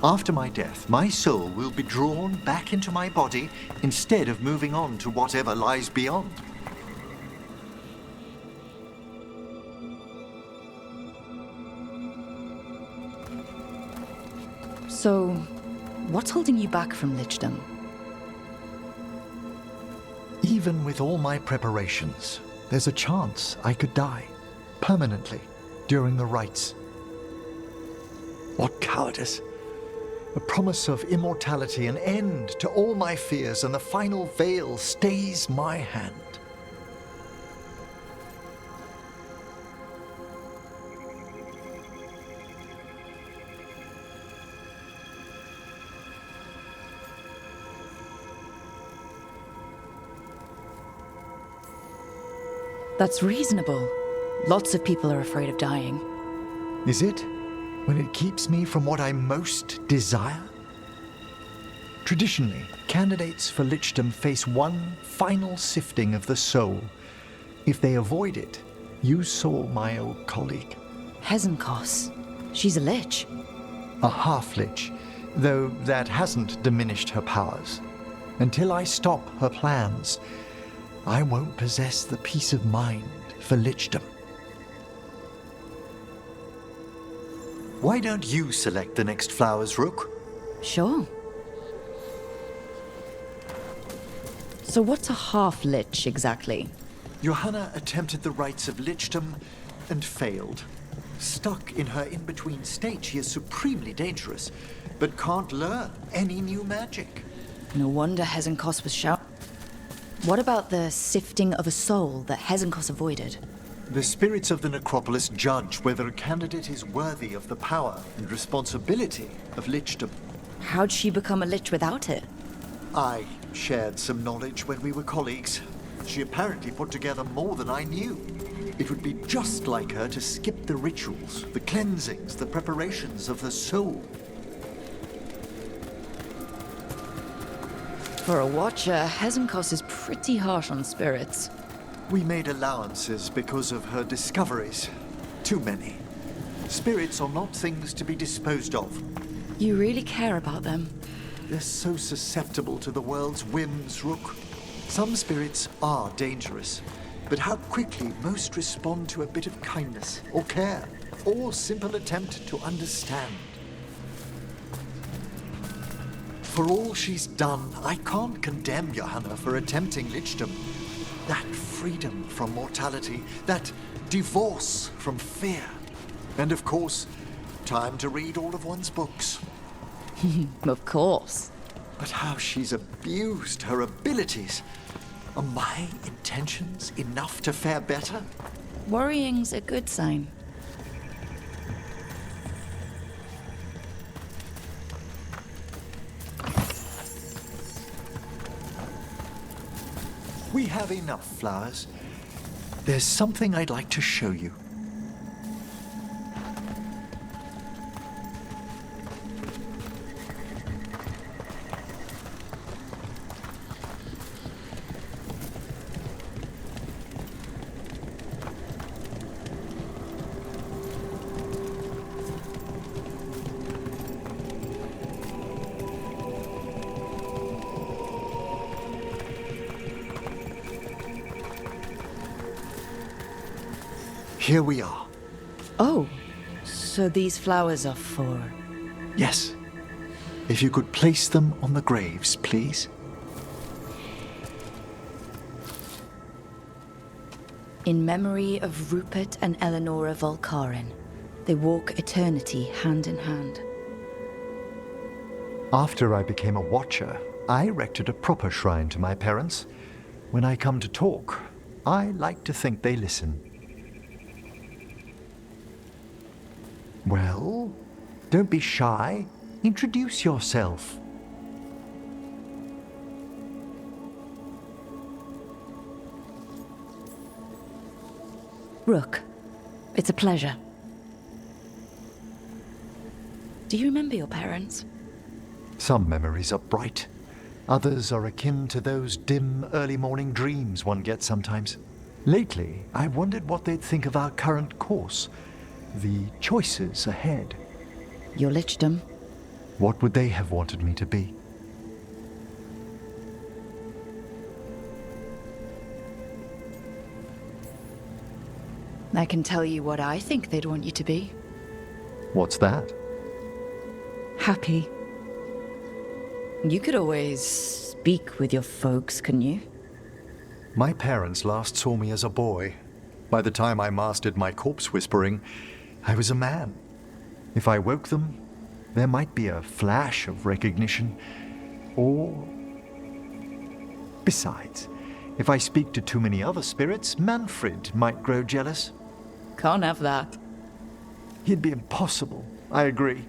After my death, my soul will be drawn back into my body instead of moving on to whatever lies beyond. So, what's holding you back from lichdom? Even with all my preparations, there's a chance I could die permanently during the rites. What cowardice! A promise of immortality, an end to all my fears, and the final veil stays my hand. That's reasonable. Lots of people are afraid of dying. Is it? When it keeps me from what I most desire? Traditionally, candidates for lichdom face one final sifting of the soul. If they avoid it, you saw my old colleague. Hezenkos. She's a lich. A half-lich, though that hasn't diminished her powers. Until I stop her plans, I won't possess the peace of mind for lichdom. Why don't you select the next flowers, Rook? Sure. So what's a half-lich exactly? Johanna attempted the rites of lichdom and failed. Stuck in her in-between state, she is supremely dangerous, but can't learn any new magic. No wonder Hezenkos was shout. What about the sifting of a soul that Hezenkos avoided? The spirits of the necropolis judge whether a candidate is worthy of the power and responsibility of lichdom. How'd she become a lich without it? I shared some knowledge when we were colleagues. She apparently put together more than I knew. It would be just like her to skip the rituals, the cleansings, the preparations of the soul. For a watcher, Hezenkos is pretty harsh on spirits. We made allowances because of her discoveries. Too many. Spirits are not things to be disposed of. You really care about them? They're so susceptible to the world's whims, Rook. Some spirits are dangerous, but how quickly most respond to a bit of kindness or care or simple attempt to understand. For all she's done, I can't condemn Johanna for attempting lichdom. That freedom from mortality, that divorce from fear. And of course, time to read all of one's books. Of course. But how she's abused her abilities. Are my intentions enough to fare better? Worrying's a good sign. We have enough flowers. There's something I'd like to show you. Here we are. Oh, so these flowers are for... Yes. If you could place them on the graves, please. In memory of Rupert and Eleonora Volkaren, they walk eternity hand in hand. After I became a watcher, I erected a proper shrine to my parents. When I come to talk, I like to think they listen. Well, don't be shy. Introduce yourself. Rook, it's a pleasure. Do you remember your parents? Some memories are bright. Others are akin to those dim early morning dreams one gets sometimes. Lately, I wondered what they'd think of our current course. The choices ahead. Your lichdom. What would they have wanted me to be? I can tell you what I think they'd want you to be. What's that? Happy. You could always speak with your folks, couldn't you? My parents last saw me as a boy. By the time I mastered my corpse whispering, I was a man. If I woke them, there might be a flash of recognition, or... Besides, if I speak to too many other spirits, Manfred might grow jealous. Can't have that. He'd be impossible, I agree.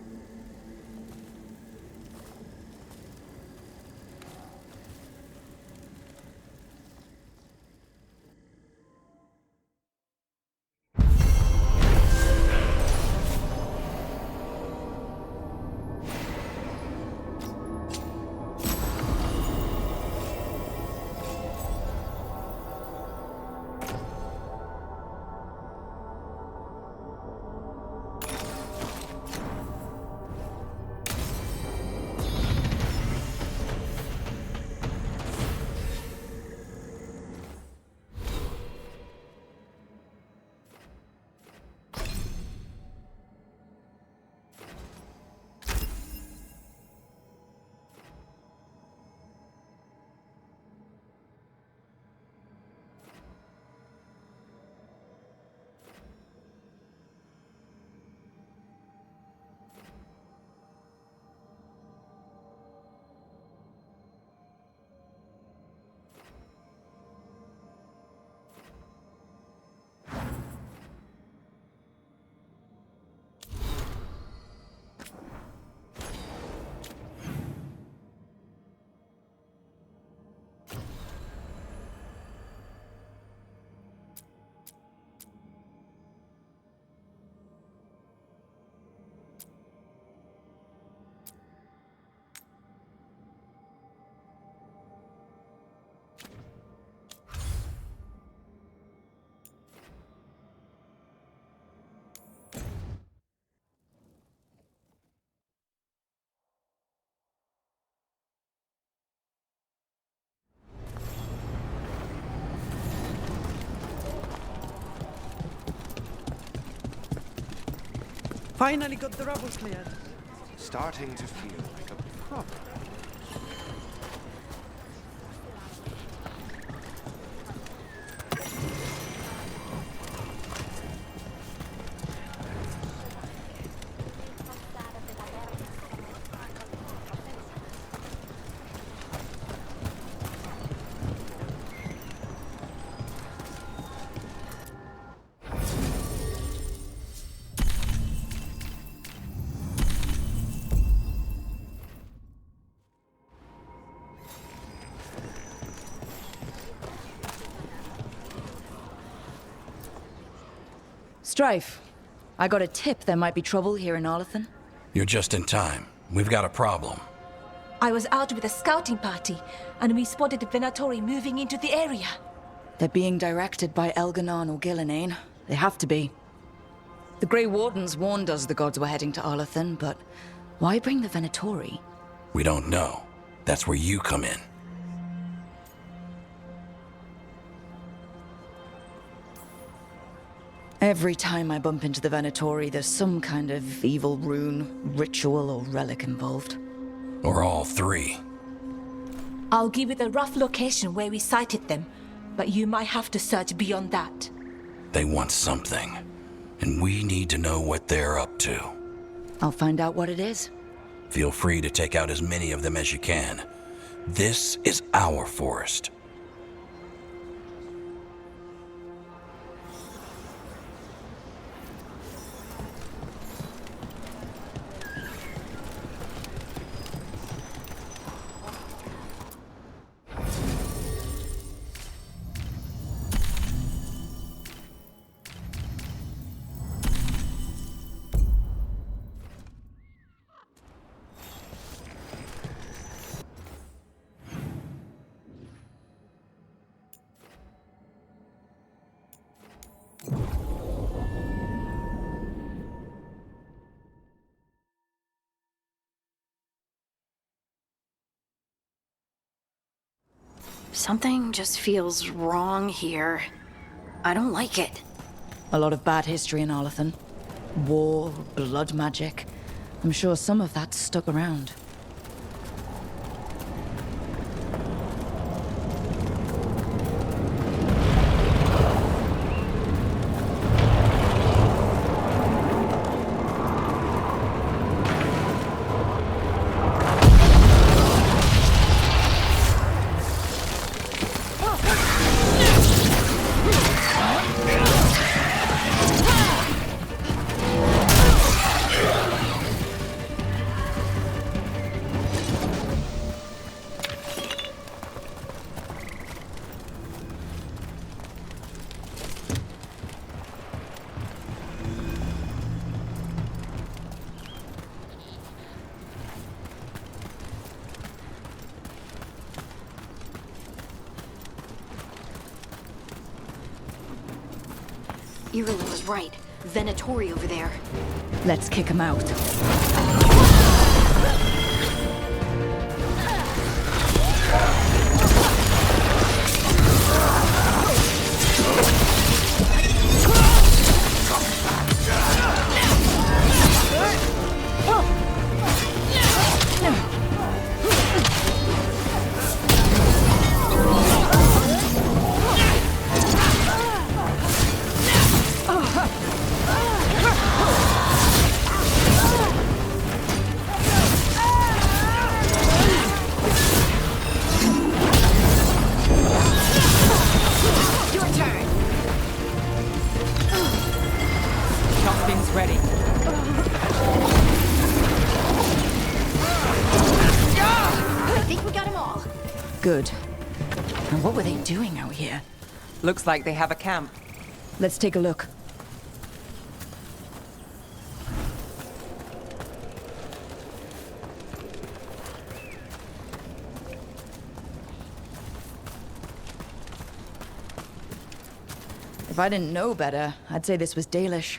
Finally got the rubble cleared. Starting to feel like a problem. Strife, I got a tip there might be trouble here in Arlathan. You're just in time. We've got a problem. I was out with a scouting party, and we spotted the Venatori moving into the area. They're being directed by Elganon or Gillenane. They have to be. The Grey Wardens warned us the gods were heading to Arlathan, but why bring the Venatori? We don't know. That's where you come in. Every time I bump into the Venatori, there's some kind of evil rune, ritual, or relic involved. Or all three. I'll give you the rough location where we sighted them, but you might have to search beyond that. They want something, and we need to know what they're up to. I'll find out what it is. Feel free to take out as many of them as you can. This is our forest. Something just feels wrong here. I don't like it. A lot of bad history in Arlathan. War, blood magic. I'm sure some of that's stuck around. Irulan was right. Venatori over there. Let's kick him out. Good. And what were they doing out here? Looks like they have a camp. Let's take a look. If I didn't know better, I'd say this was Dalish.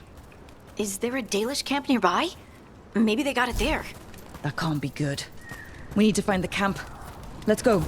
Is there a Dalish camp nearby? Maybe they got it there. That can't be good. We need to find the camp. Let's go.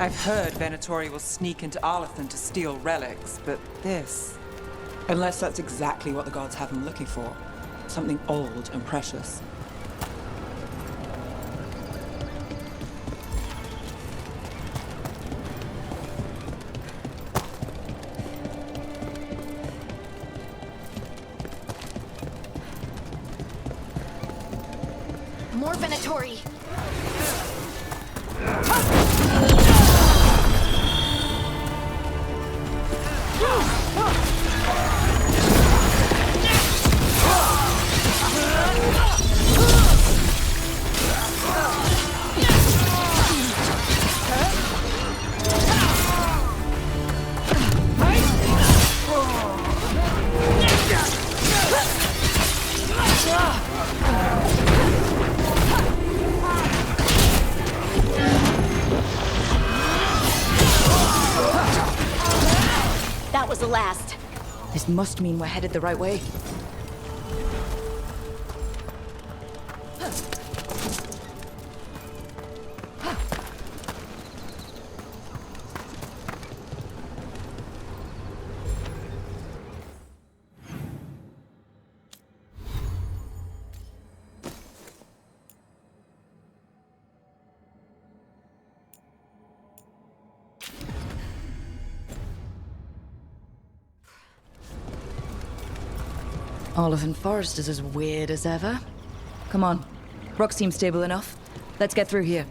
I've heard Venatori will sneak into Arlathan to steal relics, but this... Unless that's exactly what the gods have him looking for. Something old and precious. More Venatori. That was the last. This must mean we're headed the right way. Arlathan Forest is as weird as ever. Come on. Rock seems stable enough. Let's get through here.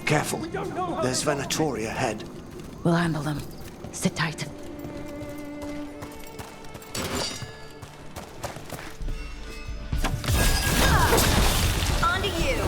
Careful. There's Venatori ahead. We'll handle them. Sit tight. On to you.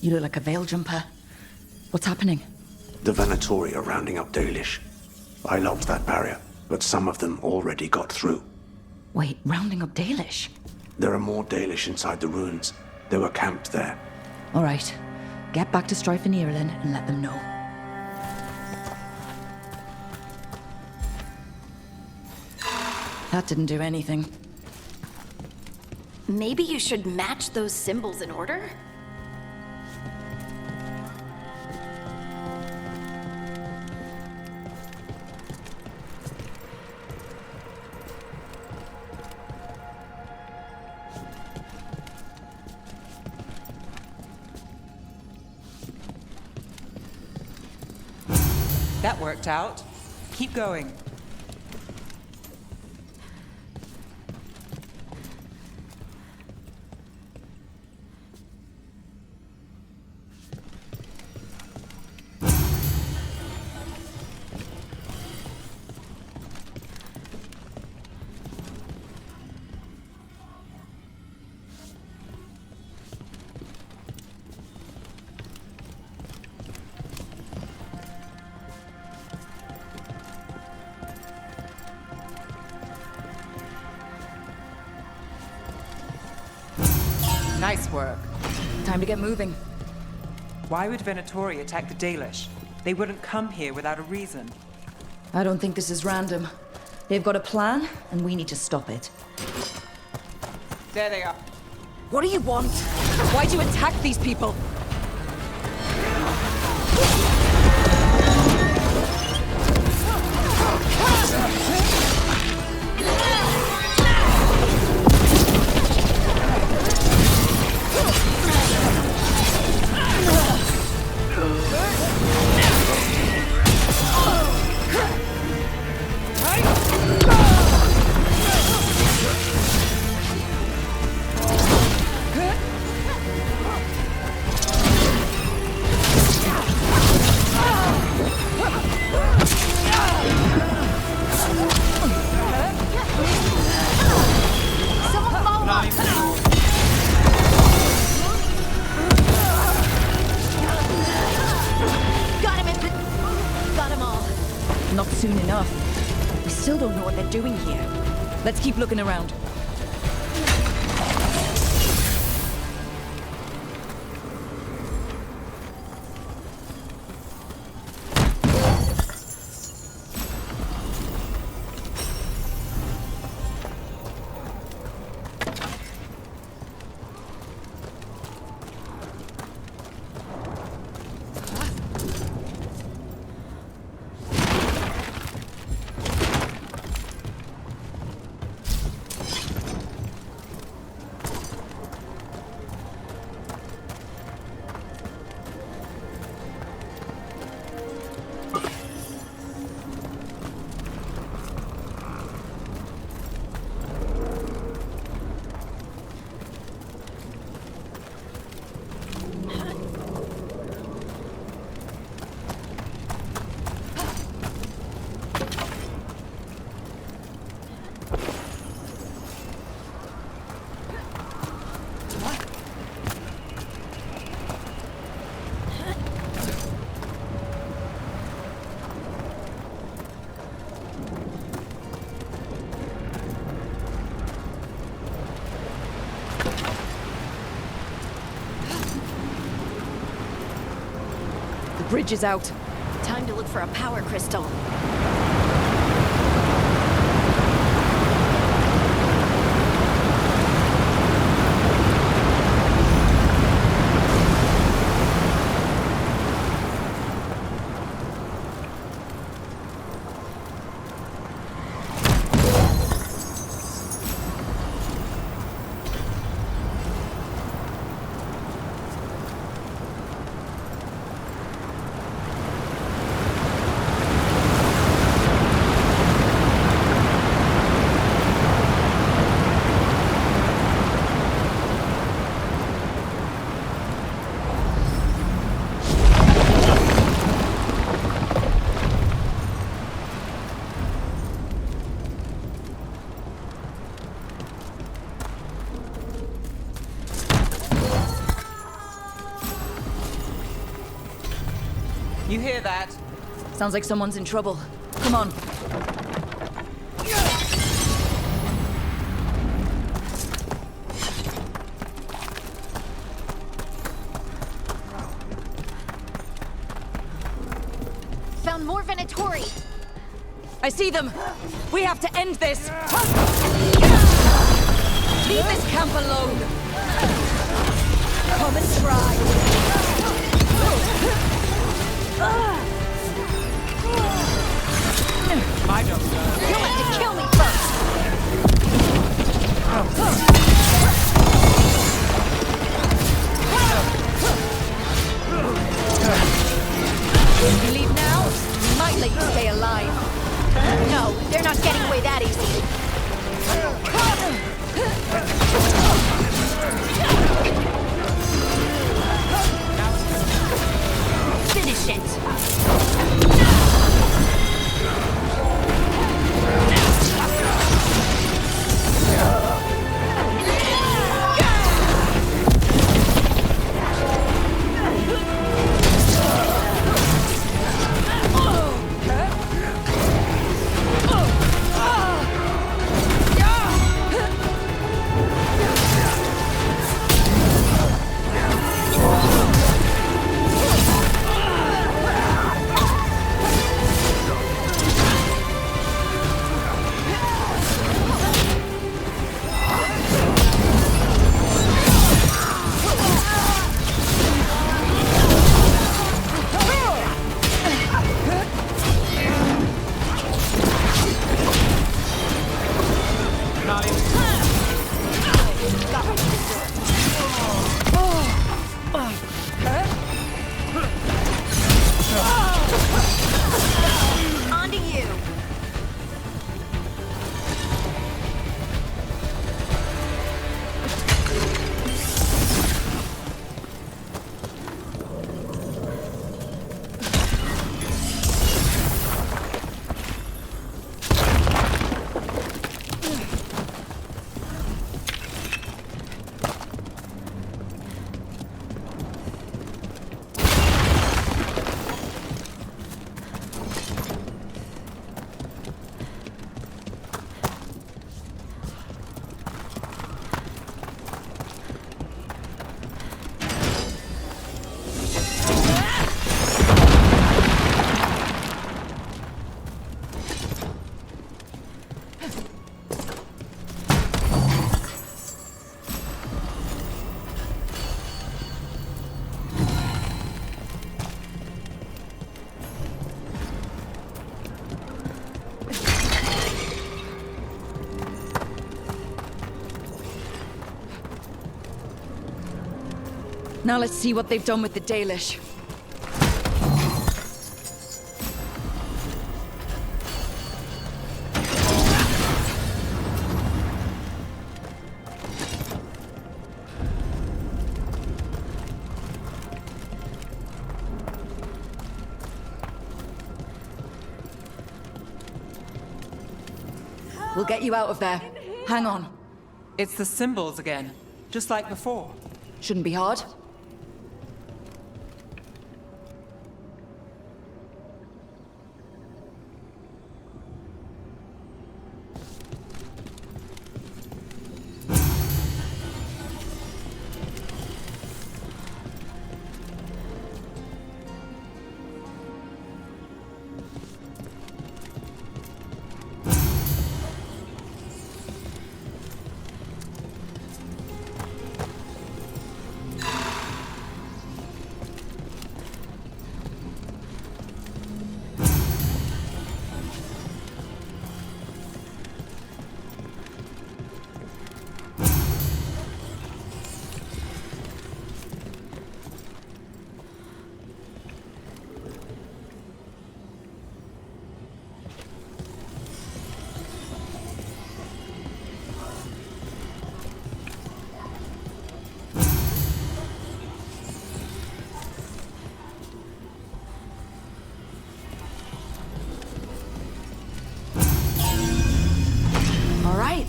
You look like a veil jumper. What's happening? The Venatori are rounding up Dalish. I locked that barrier, but some of them already got through. Wait, rounding up Dalish? There are more Dalish inside the ruins. They were camped there. All right. Get back to Strife and Ireland and let them know. That didn't do anything. Maybe you should match those symbols in order? That worked out. Keep going. Nice work. Time to get moving. Why would Venatori attack the Dalish? They wouldn't come here without a reason. I don't think this is random. They've got a plan, and we need to stop it. There they are. What do you want? Why'd you attack these people? Not soon enough. We still don't know what they're doing here. Let's keep looking around. The bridge is out. Time to look for a power crystal. You hear that? Sounds like someone's in trouble. Come on. Found more Venatori. I see them. We have to end this. Leave this camp alone. Come and try. I don't know. You'll have to kill me first. If you leave now, we might let you stay alive. No, they're not getting away that easy. Finish it. On to you. Now let's see what they've done with the Dalish. We'll get you out of there. Hang on. It's the symbols again, just like before. Shouldn't be hard.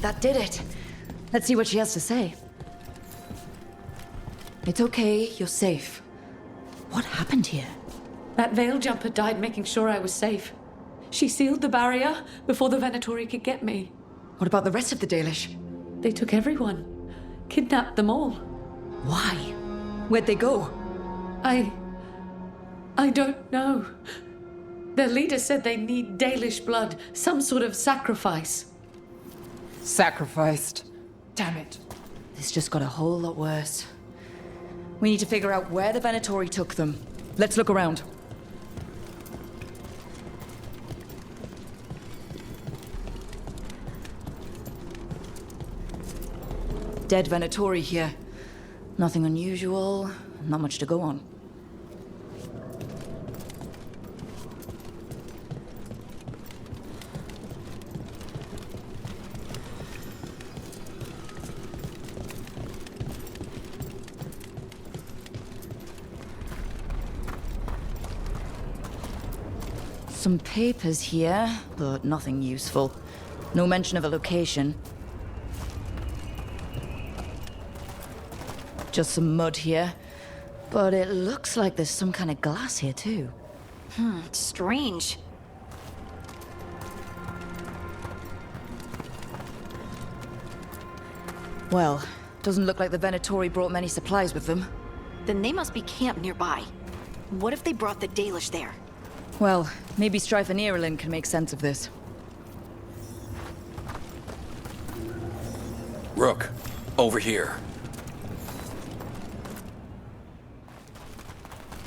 That did it. Let's see what she has to say. It's okay, you're safe. What happened here? That veil jumper died making sure I was safe. She sealed the barrier before the Venatori could get me. What about the rest of the Dalish? They took everyone. Kidnapped them all. Why? Where'd they go? I don't know. Their leader said they need Dalish blood, some sort of sacrifice. Sacrificed. Damn it. This just got a whole lot worse. We need to figure out where the Venatori took them. Let's look around. Dead Venatori here. Nothing unusual, not much to go on. Some papers here, but nothing useful. No mention of a location. Just some mud here. But it looks like there's some kind of glass here, too. Strange. Well, doesn't look like the Venatori brought many supplies with them. Then they must be camped nearby. What if they brought the Dalish there? Well, maybe Strife and Irulan can make sense of this. Rook, over here.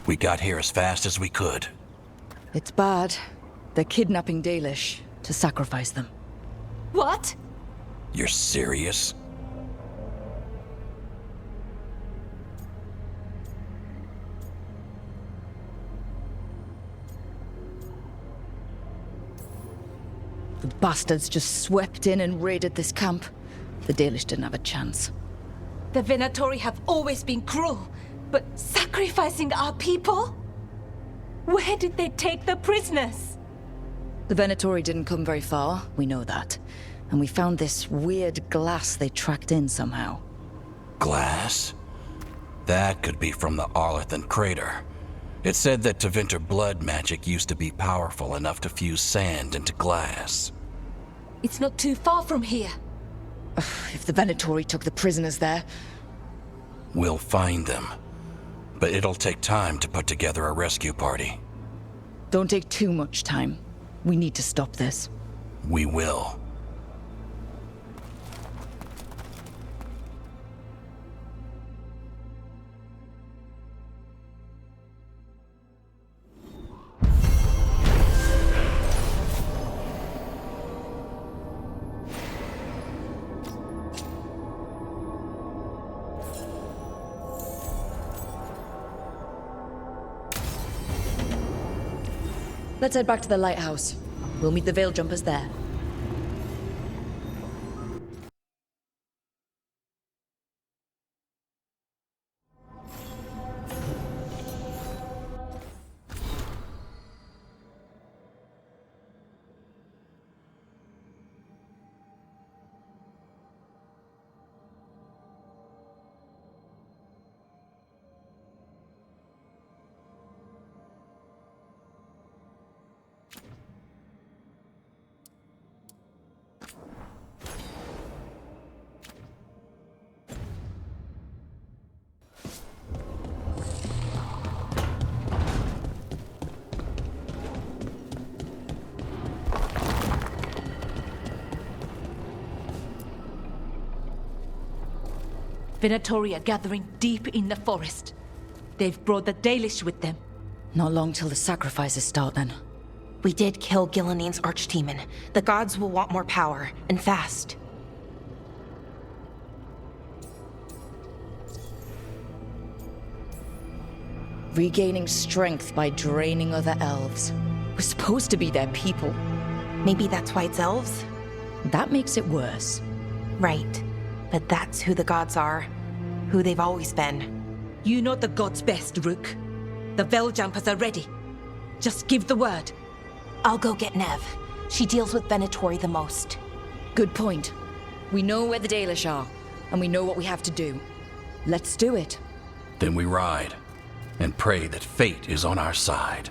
We got here as fast as we could. It's bad. They're kidnapping Dalish to sacrifice them. What? You're serious? The bastards just swept in and raided this camp. The Dalish didn't have a chance. The Venatori have always been cruel, but sacrificing our people? Where did they take the prisoners? The Venatori didn't come very far, we know that. And we found this weird glass they tracked in somehow. Glass? That could be from the Arlethan crater. It said that Tevinter blood magic used to be powerful enough to fuse sand into glass. It's not too far from here. If the Venatori took the prisoners there... We'll find them. But it'll take time to put together a rescue party. Don't take too much time. We need to stop this. We will. Let's head back to the lighthouse. We'll meet the Veil Jumpers there. Venatori are gathering deep in the forest. They've brought the Dalish with them. Not long till the sacrifices start, then. We did kill Gilanine's archdemon. The gods will want more power, and fast. Regaining strength by draining other elves. We're supposed to be their people. Maybe that's why it's elves? That makes it worse. Right. But that's who the gods are. Who they've always been. You know the gods best, Rook. The Veiljumpers are ready. Just give the word. I'll go get Nev. She deals with Venatori the most. Good point. We know where the Dalish are, and we know what we have to do. Let's do it. Then we ride, and pray that fate is on our side.